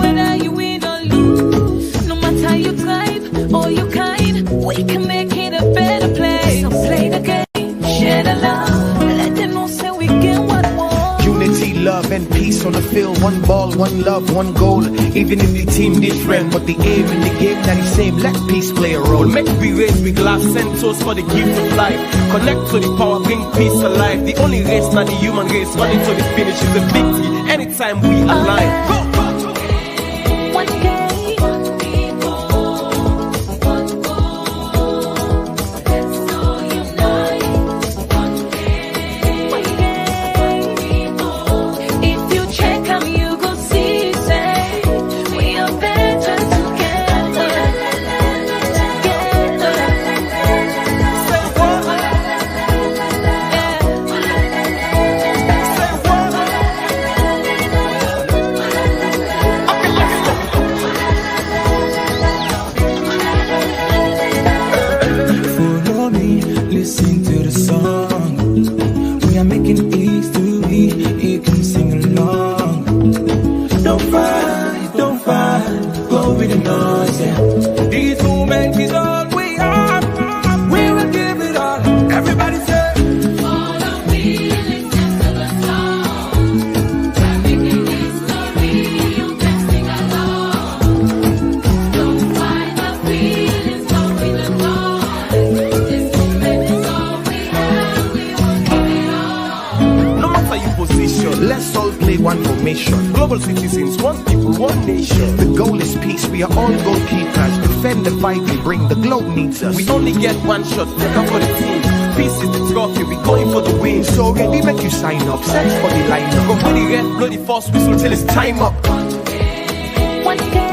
Whether you win or lose, no matter your type or your kind, we can make it a better place. So play the game, share the love, let them know say we get what we want. Unity, love and peace on the field. One ball, one love, one goal. Even if the team different, but the aim in the game that is same. Let peace play a role. Make we raise with glass and toast for the gift of life. Connect to the power, bring peace alive. The only race, not the human race. Running to the finish is the victory. Anytime we align. Go, go, go. making noise, yeah. These moments is all we are. We will give it all. Everybody say. Let's all play one formation. Global citizens, one people, one nation. The goal is peace. We are all goalkeepers. Defend the vibe we bring. The globe needs us. We only get one shot. Take up for the team. Peace is the trophy. We going for the win. So ready, make you sign up. Search for the lineup. Go for the red, blow the first whistle till it's time up. One day.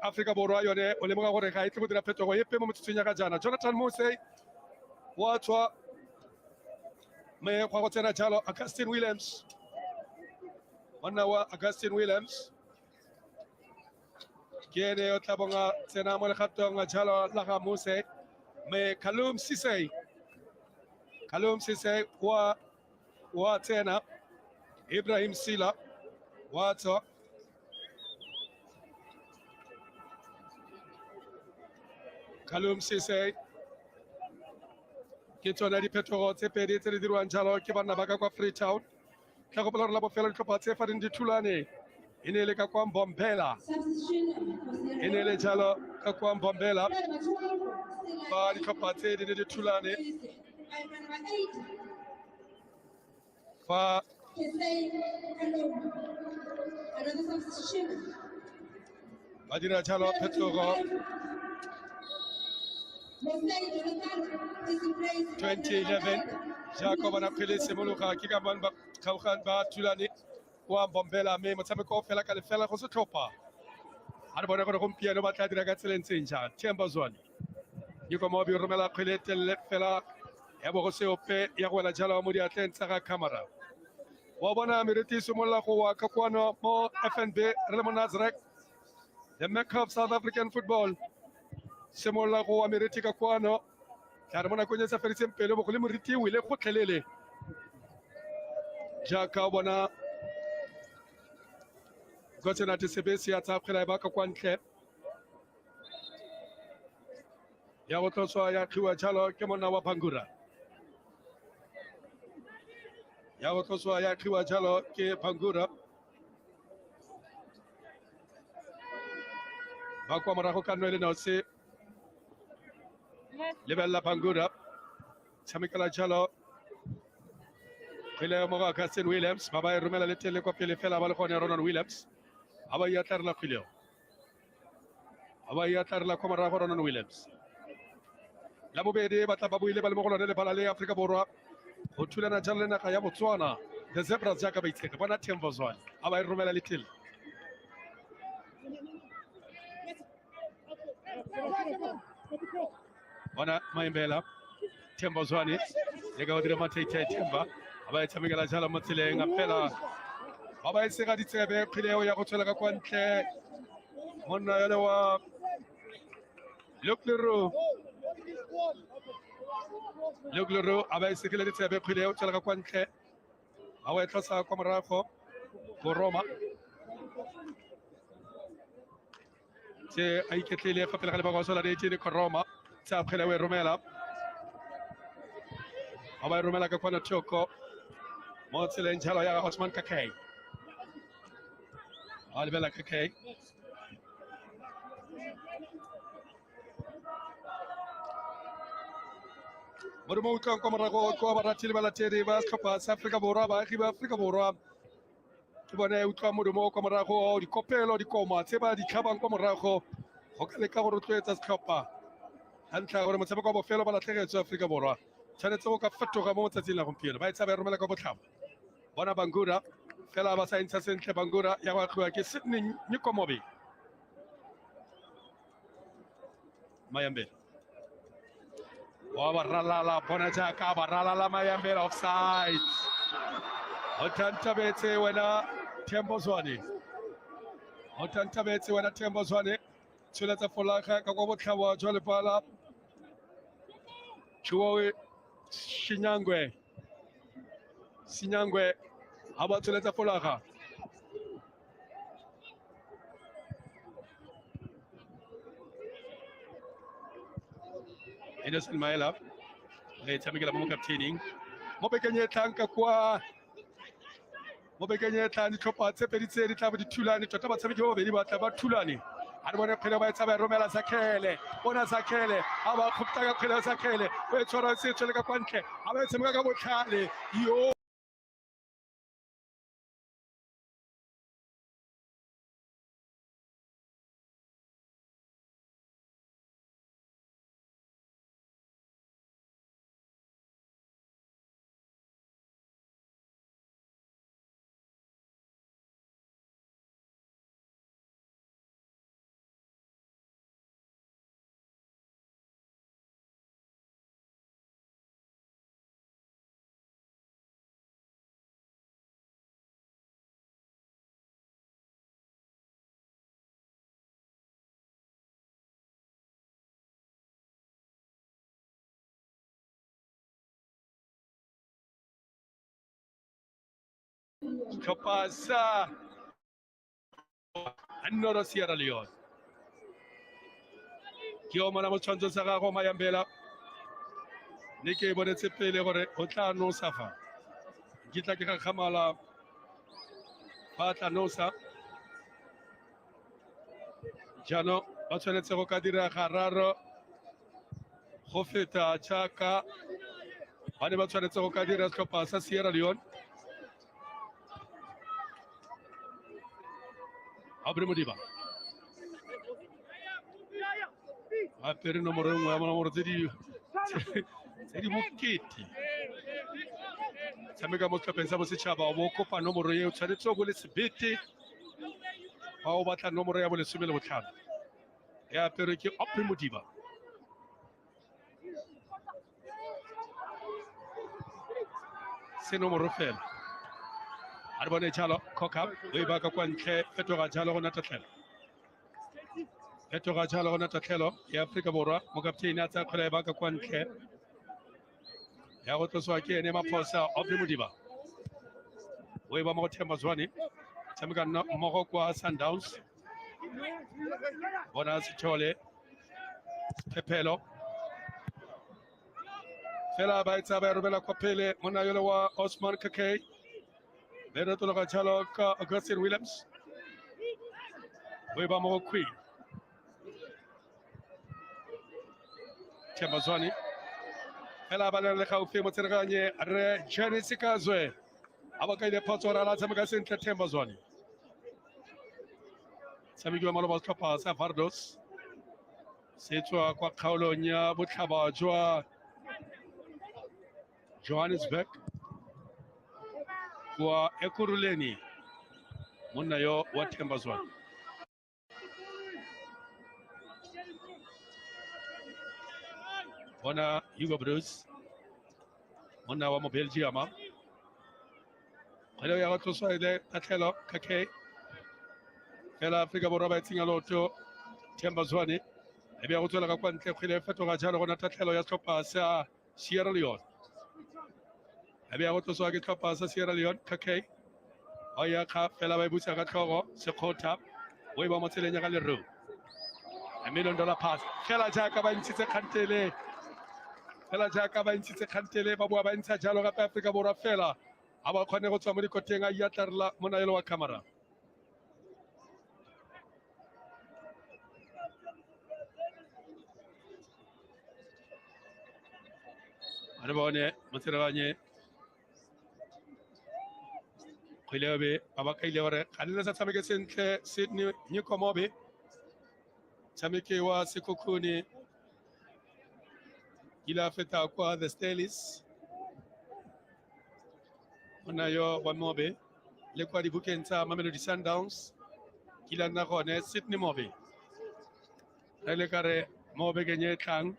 Afrika borwa yone o lemoga gore ga e tle go dira phetogo epe mo motsotsong ya ka jana. Jonathan Mose wa tswa me go go tsena jalo Augustine Williams, monna wa Augustine Williams ke ene o tla bonga tsena mo legatong jalo la ga Mose me Kalum Sisay wa tsena Ibrahim Sila wa tswa Kalum Sisay ke tsona diphetogo tse pedi tse di dirwang jalo ke banna ba ka kwa Freetown. Ka go pelora la bofelo ditlhopha tse fareng dithulane e ne le ka kwa Mbombela e ne le jalo ka kwa Mbombela ba ditlhopha tse di ne dithulane fa ba dira jalo phetogo 2011 Jacob Anapele Semologa ke ka bang ba kgaogang ba thulane kwa Mbombela mme motshameko fela ka lefela go se tlhopha a re bona gore gompieno ba tla dira ka tseleng tsenja Themba Zwane ke go mo bi romela kgwele telle fela ya bo go se ope ya go la jalo mo diatleng tsa ga camera wa bona meriti simolla go wa ka kwano mo FNB re le mo Nazareth the Mecca of South African football simolla go wa meriti ka kwano ka re mona go nyetsa feriseng pele bo go le moriti o ile go tlhelele jaka bona go tsena tsebesi ya tsa kgela ba ka kwantle ya go tloswa ya khiwa jalo ke monna wa Bangura ya go tloswa ya khiwa jalo ke Bangura ba kwa morago ka noele no se lebella Bangura tshamekela jalo Khile mo ga Augustine Williams ba ba e romela le tele kwa pele fela ba le gone Ronan Williams a ba ya tlarela Khile a ba ya tlarela kwa morago Ronan Williams la bobedi ba tla ba buile ba le mo go lone le bala le Afrika Borwa go thulana jalo le naga ya Botswana the Zebras jaaka ba itsheka bona Themba Zwane a ba e romela le tele bona Maimbela Themba Zwane le ga o dira mathaithai Themba ba tshamekela jalo mo tseleng a fela ba ba se ga ditsebe Khileo ya go tswela ka kwa ntle monna yale wa Loklero a ba se ke le ditsebe Khileo tswela ka kwa ntle a wa tlosa kwa morago go Roma tse a iketlile fa pele ga le ba go sola le tsene ko Roma tsa Khileo e romela a ba e romela ka kwa Toko mo tseleng jalo ya Osman Kakay a lebela Kakay mo mo utlwang kwa morago kwa baratili ba latedi ba setlhopha sa Afrika Borwa baagi ba Afrika Borwa ke bone utlwa modumo kwa morago dikopelo dikoma tse ba di tlhabang kwa morago go ka leka go rotloetsa setlhopha ga ntlha gore motshameko wa bofelo ba latlhegetswe Afrika Borwa tshwanetse go ka fetoga mo motsatsing la gompieno ba e tsa ba romela ka botlhabo bona Bangura fela ba sa intsha sentle Bangura ya go tloa ke Sydney Nikomobi Mayambe wa baralala bona jaaka baralala Mayambe offside Otantabetse wena Tembo Zwane Otantabetse wena Tembo Zwane tsholetsa folaga ka go botlhabo jwa lepala Chuo Shinyangwe aba tsholetsa folaga Innocent Maela le tshamekela mo kaptening mo bekeng e tlanka kwa mo bekeng e tlang ditlhopha tse pedi tse di tla bo dithulane tota batshameki ba bobedi ba tla ba thulane a re bone kgwele ba e tsaba romela Sakhele bona Sakhele a ba khopta ka kgwele Sakhele o e tshwara se tswele ka kwa ntle a ba e tshameka ka botlhale yo ditlhopha sa Annoro Sierra Leone ke o mona mo tshwantsho sa gago Mayambela ne ke bonetse pele gore o tla nosa fa ke tla ke ga kgamala ba tla nosa jano ba tshwanetse go ka dira gararo go feta jaaka ba ne ba tshwanetse go ka dira setlhopha sa Sierra Leone Abre Modiba apere nomoro nngwe ya nomoro tse di bokete tshameka mo setlhopheng sa bosetšhaba o bo kopa nomoro e o tshwanetse o bo le sebete fa o batla nomoro ya bo 15 ya apere ke Abre Modiba se nomoro fela a re bone jalo Kokap o e baka kwa ntle fetoga jalo go natatlhelo ya Aforika Borwa mo kapteine a tsaya kgwele e baka kwa ntle ya go tlosiwa ke ene Maphosa Abre Modiba o e ba mo go Themba Zwane tshameka mmogo kwa Sundowns bona Sithole Pepelo fela ba etsa ba romela kwa pele mona yole wa Osman Kakay Beno tologa jalo ka Augustine Williams o e ba mo go Queen Themba Zwane fela ba le gaufi mo tsereganye re Jenny Sikazwe a ba ka ile photso ra la tshameka sentle Themba Zwane tshamekiwa mo lo setlhopha sa Vardos se tswa kwa kgaolong ya botlhaba jwa Johannesburg kwa Ekurhuleni monna yo wa Themba Zwane bona Hugo Bruce monna wa mo Belgium kgwele ya go tloswa ile tatlhelo Kakay fela Aforika Borwa ba tsenya loto Themba Zwane e be go tswela ka kwa ntle kgwele fetoga jalo gona tatlhelo ya setlhopha sa Sierra Leone e be go tloswa ke setlhopha sa Sierra Leone Kakay o ya ka fela ba e busa ka tlhogo Sekgotha o e ba mo tseleng ya ka lereo $1 million pass fela jaaka ba ntshitse kgantele ba boa ba ntsha jalo gape Aforika Borwa fela a ba kgone go tswa mo dikoteng a iatlarela mo naelo wa camera a re bone motsereganye kgwele be ba ba kaile gore ga nne sa tshameke sentle Sydney Nikomobi tshameke wa Sekhukhune ile a feta kwa the Stelis Onayo wa Mobe. Le kwa di Bukensa Mamelodi Sundowns. Kila na kone Sydney Mobe. Le kare Mobe genye tang.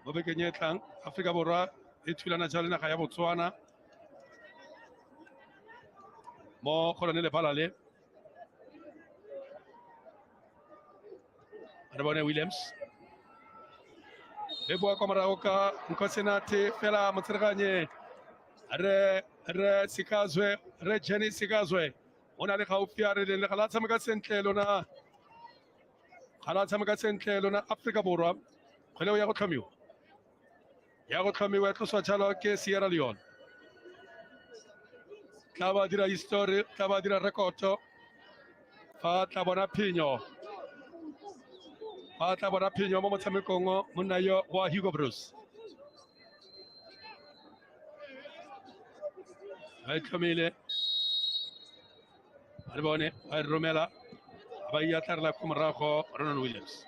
Mobe genye tang. Afrika Borwa. Etula na jale na kaya Botswana. Mo Colonel Palale. Adabone Williams. Bebo Komara Oka Nkosenate Fela Matsirganye. Re Sikazwe, Re Jenny Sikazwe. On a le Kaufiare de la Kalatamaka Sentelona. Kalatamaka Sentelona, Africa Borwa. Hello, Yagokamu. Yagokamu, Wetosachalo, Sierra Leone. Cavadira History, Cavadira Recoto. Fata Bonapino. Fata Bonapino, Momotamikongo, Munayo, wa Hugo Bruce. Camille. Arbone, Romela. Bayatar la Kumarajo, Ronan Williams.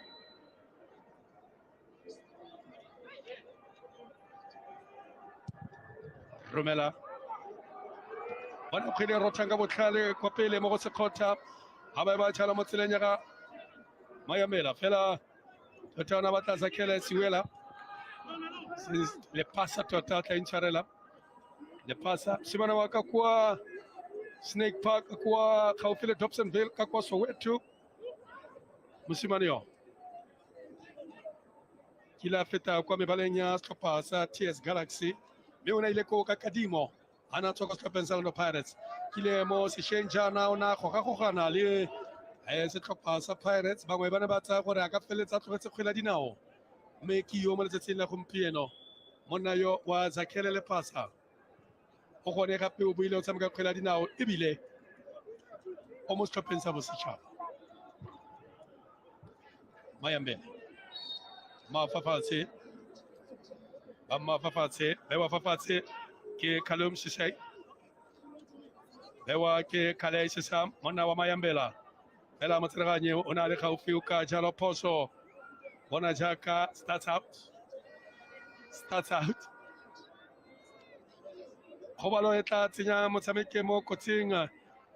Romela. Bueno, Kile Rotanga Botale, Copele, Mogosakota, Ababa Chalamotilenaga, Mayamela, Fela, Totana Batazakela, Siwela, Le Passa Totata in Charela, Le Passa, Simanawaka Kwa, Snake Park, Kwa, Kaufile Dobsonville, Kakwa Soweto, Musimanio. Kila Feta, Kwame Balenya, Stopasa, TS Galaxy, Leone Ileko Kakadimo. Anatoka Pensal no Pirates. Kilemo si Shenja now na Coca na li as a Topasa Pirates, but we're about to go to Phillips at Quiladino. Make you Malatina Humpieno. Monayo was a Kelele Pasa. Okoneka Pubilo Samga Quiladino, Ibile. Almost a Pensable Sicha. Mayambe. Mafafase. Mafafase. Bewa Fafase. Ke Kalum Sisay. Bewa ke Kalei Sisam, Monawa Mayambela. Ela Matragani, Onaleka Ufiuka, Jalo Poso. Bonajaka starts out. Kobalo Eta Tina Motamike Mo Kotinga.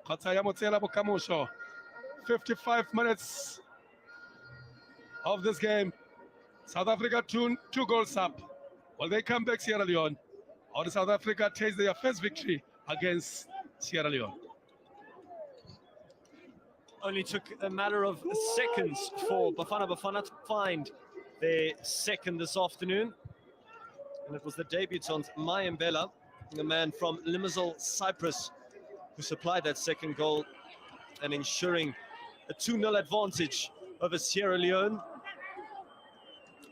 Kataya Motela Bokamusho. 55 minutes of this game. South Africa 2 goals up. Well, they come back Sierra Leone. Or South Africa takes their first victory against Sierra Leone. Only took a matter of seconds for Bafana Bafana to find their second this afternoon. And it was the debutant Mayambela, the man from Limassol, Cyprus, who supplied that second goal and ensuring a 2-0 advantage over Sierra Leone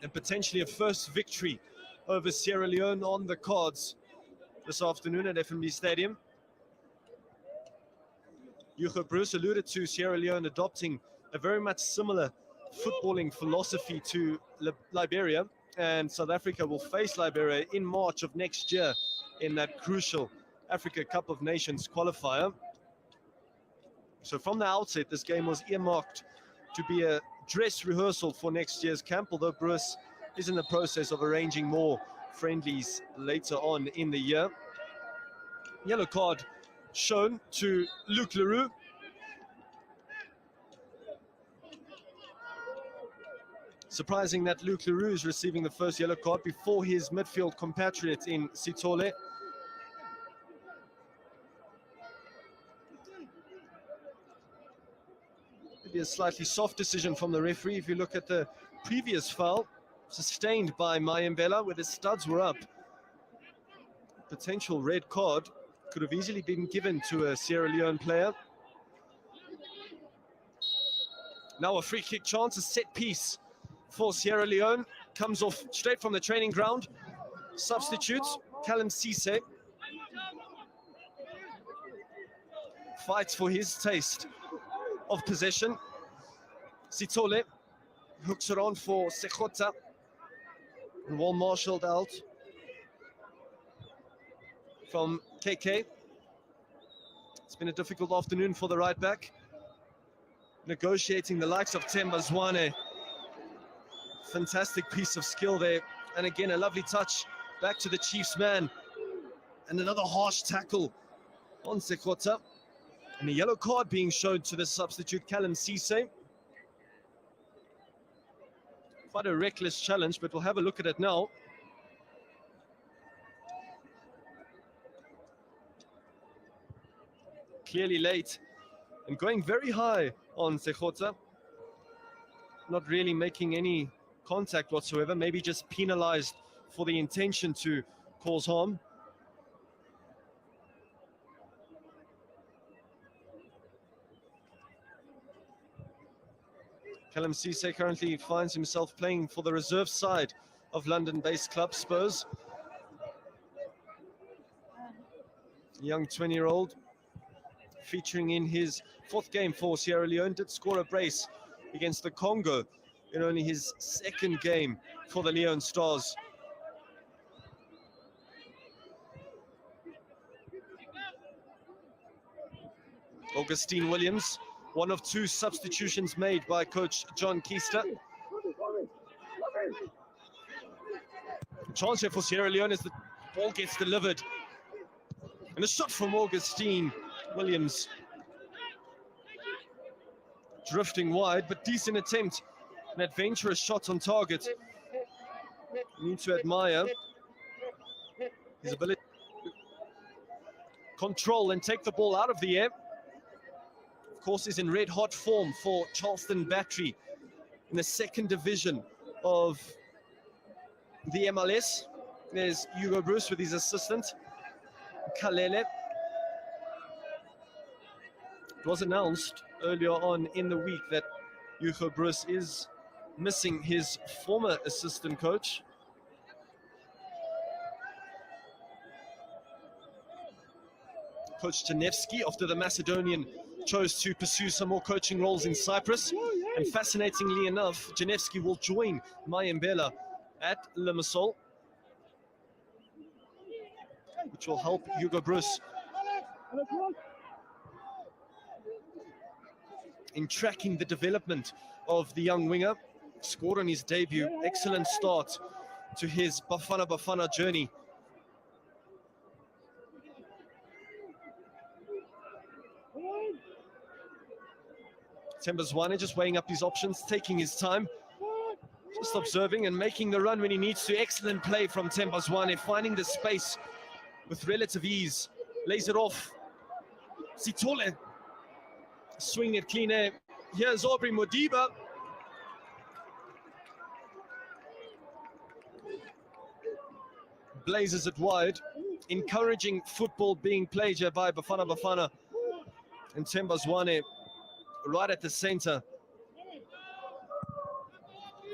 and potentially a first victory over Sierra Leone on the cards this afternoon at FNB Stadium. Hugo Bruce alluded to Sierra Leone adopting a very much similar footballing philosophy to Liberia, and South Africa will face Liberia in March of next year in that crucial Africa Cup of Nations qualifier. So from the outset, this game was earmarked to be a dress rehearsal for next year's camp, although Bruce is in the process of arranging more friendlies later on in the year. Yellow card shown to Luc Leroux. Surprising that Luc Leroux is receiving the first yellow card before his midfield compatriot in Sitole. Maybe a slightly soft decision from the referee if you look at the previous foul sustained by Mayambela, where the studs were up. Potential red card could have easily been given to a Sierra Leone player. Now a free kick chance, a set piece for Sierra Leone. Comes off straight from the training ground. Substitutes, Callum Cisse. Fights for his taste of possession. Sitole hooks it on for Sekota. And well marshalled out from KK. It's been a difficult afternoon for the right back. Negotiating the likes of Themba Zwane. Fantastic piece of skill there. And again, a lovely touch back to the Chiefs man. And another harsh tackle on Sekota. And a yellow card being shown to the substitute, Callum Cisse. Quite a reckless challenge, but we'll have a look at it now. Clearly late and going very high on Sekota. Not really making any contact whatsoever, maybe just penalized for the intention to cause harm. Callum Cisse currently finds himself playing for the reserve side of London-based club Spurs. Young 20-year-old featuring in his 4th game for Sierra Leone, did score a brace against the Congo in only his 2nd game for the Leone Stars. Augustine Williams, one of 2 substitutions made by coach John Keister. Chance here for Sierra Leone as the ball gets delivered. And a shot from Augustine Williams. Drifting wide, but decent attempt. An adventurous shot on target. You need to admire his ability to control and take the ball out of the air. Of course, he's in red hot form for Charleston Battery in the 2nd division of the MLS. There's Hugo Bruce with his assistant, Kalele. It was announced earlier on in the week that Hugo Bruce is missing his former assistant coach. Coach Janevski, after the Macedonian chose to pursue some more coaching roles in Cyprus. And fascinatingly enough, Janevski will join Mayembela at Limassol, which will help Hugo Bruce in tracking the development of the young winger. Scored on his debut. Excellent start to his Bafana Bafana journey. Themba Zwane just weighing up his options, taking his time, just observing and making the run when he needs to. Excellent play from Themba Zwane, finding the space with relative ease. Lays it off. Sitole. Swing it clean air. Here's Aubrey Modiba. Blazes it wide. Encouraging football being played here by Bafana Bafana. And Themba Zwane right at the center.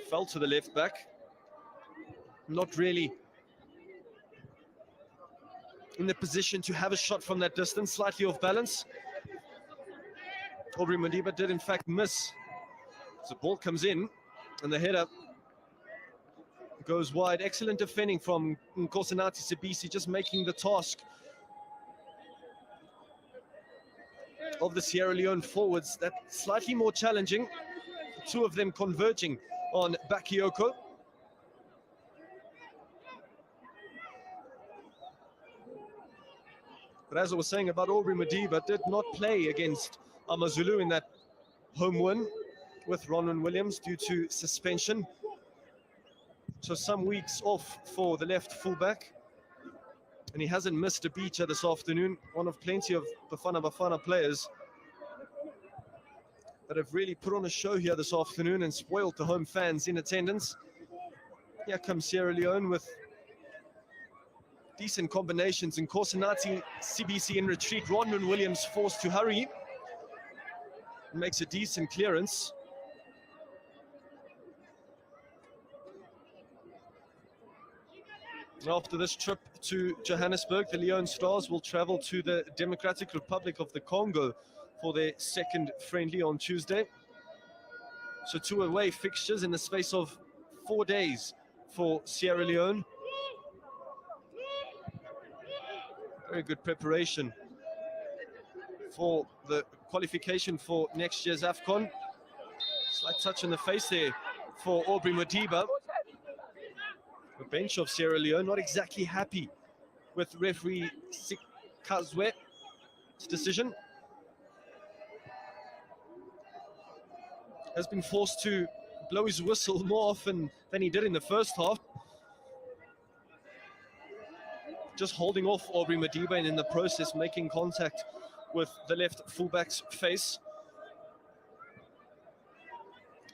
Fell to the left back. Not really in the position to have a shot from that distance, slightly off balance. Aubrey Modiba did in fact miss. So the ball comes in and the header goes wide. Excellent defending from Nkosinati Sibisi, just making the task of the Sierra Leone forwards that slightly more challenging. 2 of them converging on Bakayoko. But as I was saying about Aubrey Modiba, did not play against Amazulu in that home win with Ronwen Williams due to suspension. So some weeks off for the left fullback. And he hasn't missed a beat here this afternoon. One of plenty of Bafana Bafana players that have really put on a show here this afternoon and spoiled the home fans in attendance. Here comes Sierra Leone with decent combinations. And Nkosinati Sibisi in retreat. Ronwen Williams forced to hurry. Makes a decent clearance. After this trip to Johannesburg, the Leone Stars will travel to the Democratic Republic of the Congo for their 2nd friendly on Tuesday. So 2 away fixtures in the space of 4 days for Sierra Leone. Very good preparation for the qualification for next year's AFCON. Slight touch in the face there for Aubrey Modiba. The bench of Sierra Leone not exactly happy with referee Sikazwe's decision. Has been forced to blow his whistle more often than he did in the first half. Just holding off Aubrey Madiba and in the process making contact with the left fullback's face.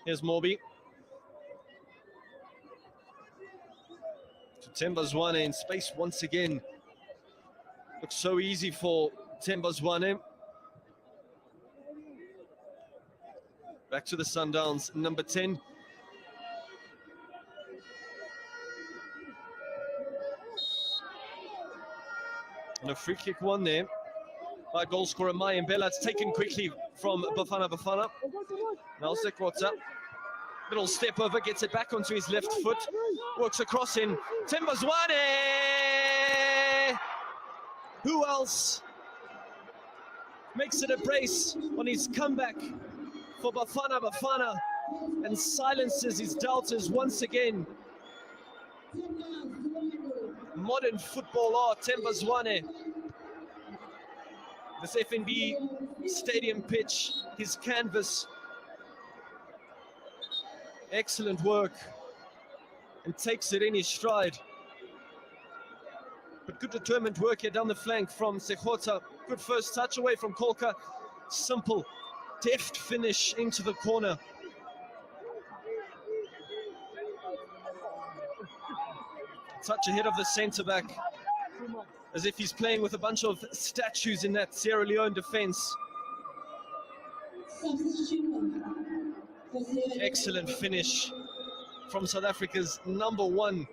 Here's Morby. To Themba Zwane in space once again. Looks so easy for Themba Zwane. Back to the Sundowns, number 10. And a free kick one there by goal scorer Mayan Bella. It's taken quickly from Bafana. Now Zekrota. Little step over, gets it back onto his left foot. Works across in Themba Zwane. Who else makes it a brace on his comeback for Bafana and silences his doubters once again. Modern football art, Themba Zwane. This FNB stadium pitch, his canvas. Excellent work, and takes it in his stride. But good determined work here down the flank from Sekota. Good first touch away from Kolka. Simple, deft finish into the corner. Touch ahead of the centre-back, as if he's playing with a bunch of statues in that Sierra Leone defence. Excellent finish from South Africa's number 1,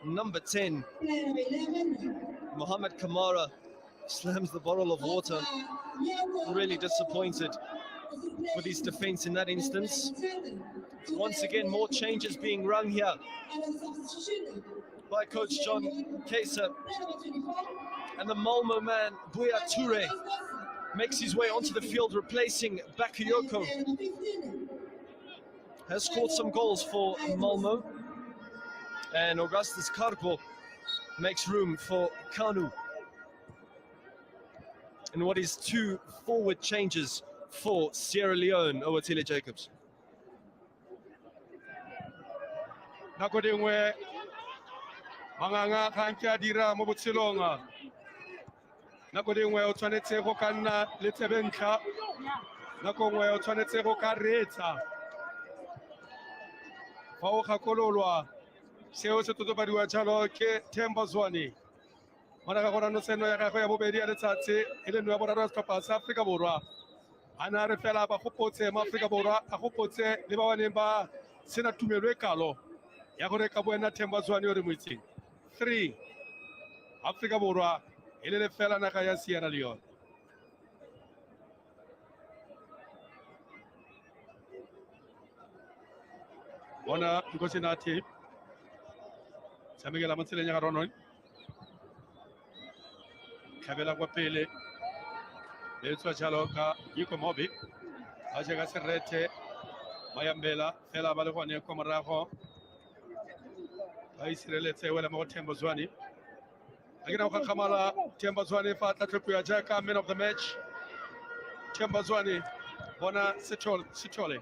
number 10. Mohamed Kamara slams the bottle of water. Really disappointed with his defence in that instance. Once again, more changes being rung here by Coach John Kesa. And the Malmo man, Buya Toure, makes his way onto the field, replacing Bakayoko. Has scored some goals for Malmo. And Augustus Karpo makes room for Kanu. And what is 2 forward changes for Sierra Leone, Owatile Jacobs. Nakodingwe manganga kankia dira mo botselonga. Nakodingwe o tshwanetse go ka nna le tsebentlha. Nakongwe o tshwanetse go ka reetsa. Fa o gakololwa seo se totobadiwa jalo ke Themba Zwane. Mona ka gona no seno ya gagwe ya bobedi ya letsatsi e le no ya boraro ya setlhopha sa Afrika Borwa. Ana re fela ba gopotse ma Afrika Borwa a gopotse le ba baneng ba sena tumelo e kalo ya gore ka boena Themba Zwane o re mo itseng. 3 Afrika Borwa e le fela naga ya Sierra Leone. Bona ngosi nathi Samegela motseleng ya garonong. Kabela kwa pele le tswa jalo ka Yiko Mobi a jega serete Mayambela fela ba le gone kwa morago ba isireletse wela mo Themba Zwane a gina go kgamala Themba Zwane fa tla tlhopho ya jaaka man of the match. Themba Zwane bona Sithole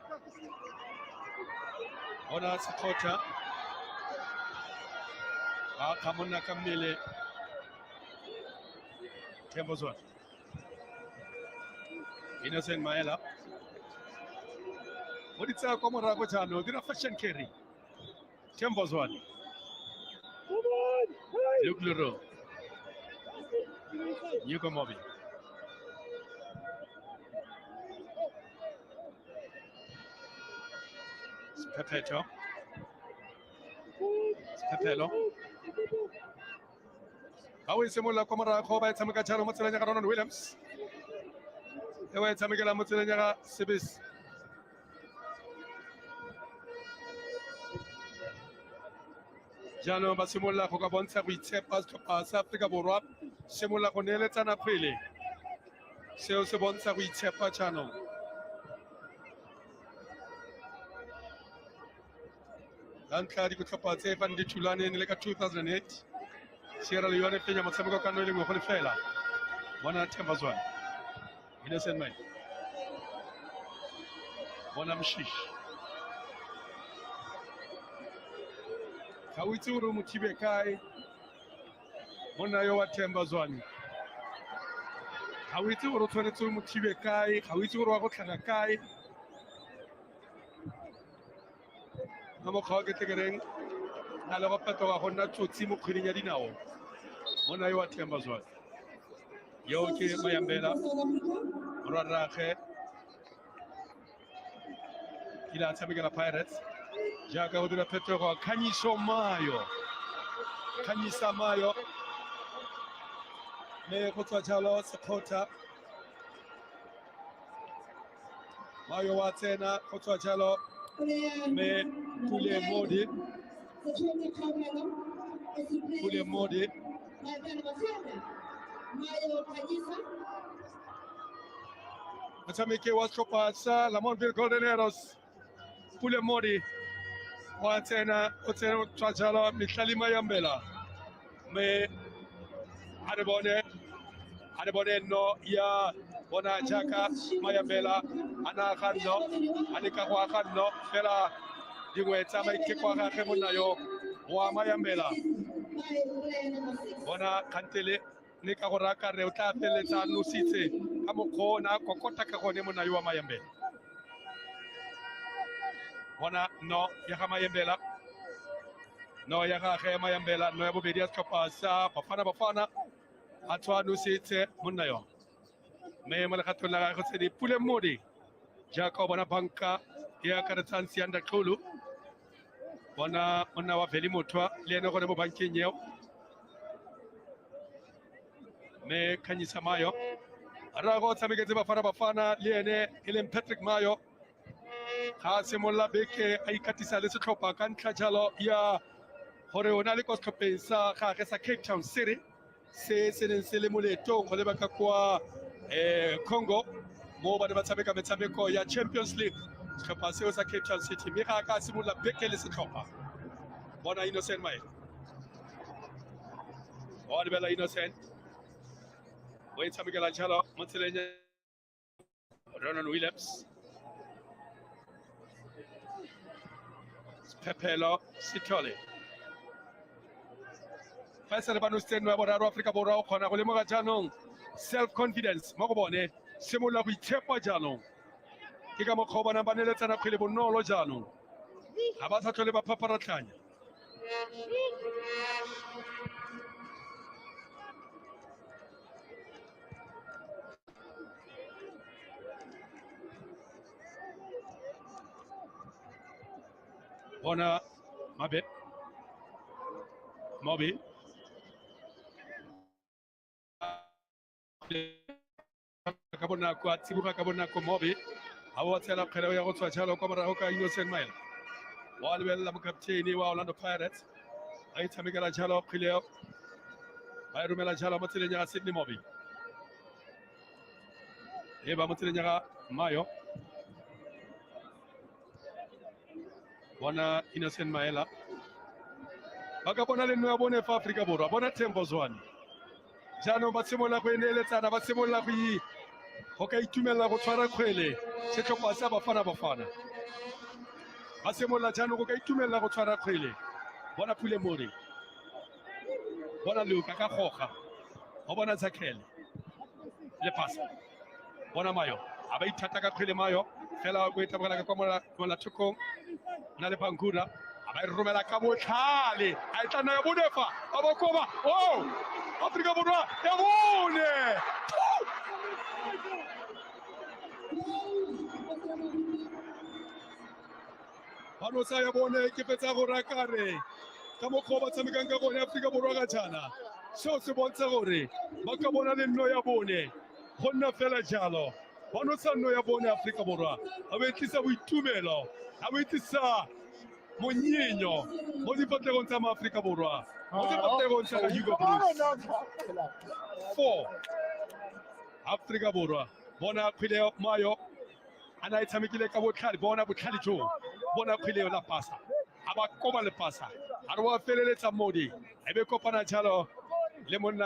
bona Sekota a kamona kamile Themba Zwane Innocent Maela what it's a common Ragotano, did a fashion carry Themba Zwane Luke Luro Yuko Mobi Pepeto Pepelo How is Simula Komara Koba Tamaka Motelena Williams? Ewe Tamigala Motelena Sibis Jano Basimula Kokabonsa with Tepas to pass Africa Borab, Simula Conele Tanapili. Seo Sebonsa with Tepa Channel. Lankadi Kutapate and the Tulane in like 2008. Sierra Leone fenya motshameko ka nole go le fela bona Themba Zwane innocent man bona mshishi ga o itse gore mo thibe kae monna yo wa Themba Zwane ga o itse gore o tshwanetse mo thibe kae ga o itse gore wa go tlhaga kae ga mo kgawa ke tekereng na le go petoga go nna tsotsi mo kgweding ya dinao monna yo wa Themba Zwane yo ke Mayambela morwarragwe ile a tshamekela Pirates jaaka go dira phetogo Kanyisa Mayo me go tswa jalo Sekgotha Mayo wa tsena go tswa jalo me Pule Modi motshameki wa setlhopha sa Lamontville Golden Arrows Pule Modi wa tsena o tsena tswa jalo Metlali Mayambela me a re bone no ya bona jaaka Mayambela ana ganno a le ka go ganno fela dingwe tsa maikeko a gagwe monna yo wa Mayambela bona kantele le ka go raka re o tla feletsa nositse ka mokgona kokota ka gone monna yo wa Mayambela bona no ya ga Mayambela no ya ga Mayambela no ya bobedi ya setlhopha sa Bafana a tswa nositse monna yo me mo legatong la gagwe tse di Pule Modi jaaka o bona banka ya karetsang Sianda Xulu bona monna wa Veli Motwa le ene gore mo bankeng yeo me Kanyisa Mayo ra go tshameketse Bafana le ene e leng Patrick Mayo ga semolla beke a ikatisa le setlhopha ka ntlha jalo ya gore o na le kwa setlhopheng sa gage sa Cape Town City se neng se le moletong go lebaka kwa Congo mo ba ne ba tshameka metshameko ya Champions League setlhopha seo sa Cape Town City mme ga ka simolla beke le setlhopha bona Innocent Maye o lebela Innocent o e tshamekela jalo mo tseleng Ronald Williams Pepelo Sithole Faisal Banusteng wa boraro Afrika Borwa o kgona go lemoga jaanong self confidence mo go bone simolla go itshepa jaanong ke ka mokgwa o bona ba neletsana kgwele bonolo jaanong ga ba sa tlhole ba phaparatlhanya bona Mobi ka bonako a tsiboga ka bonako Mobi a o tsela kgwele ya go tswa jalo kwa morago ka Innocent Maele wa lebelela mokapteini wa Orlando Pirates a itshamekela jalo kgwele ba e romela jalo mo tseleng ya Sydney Mobi e ba mo tseleng ya Mayo bona Innocent Maela ba ka bona le nno ya bone fa Afrika Borwa bona Themba Zwane jaanong ba simolla go eneletsana ba simolla go ka itumelela go tshwara kgwele setlhopha sa Bafana ba simolla jaanong go ka itumelela go tshwara kgwele bona Pule Modi bona Luka ka goga go bona Zakhele le pasa bona Mayo a ba ithata ka kgwele Mayo fela go itabogela ka kwa molathokong na le Bangura a ba e romela ka botlhale a e tla nna ya bonefa a ba koba Afrika Borwa ya bone bano sa ya bone ke fetsa go rakare ka mokgwa ba tshamekang ka gone Afrika Borwa ka jana seo se bontsha gore ba ka bona le nno ya bone go nna fela jalo bano sa nno ya bone Afrika Borwa a ba tlisa boitumelo a ba tlisa monyinyo mo difatlegong tsa Afrika Borwa mo difatlegong tsa Hugo Broos 4 Afrika Borwa bona kgwele Mayo ana e tshamekile ka botlhale bona botlhale jo bona kgwele la pasa a ba koba le pasa a re wa feleletsa Modi e be kopana jalo le monna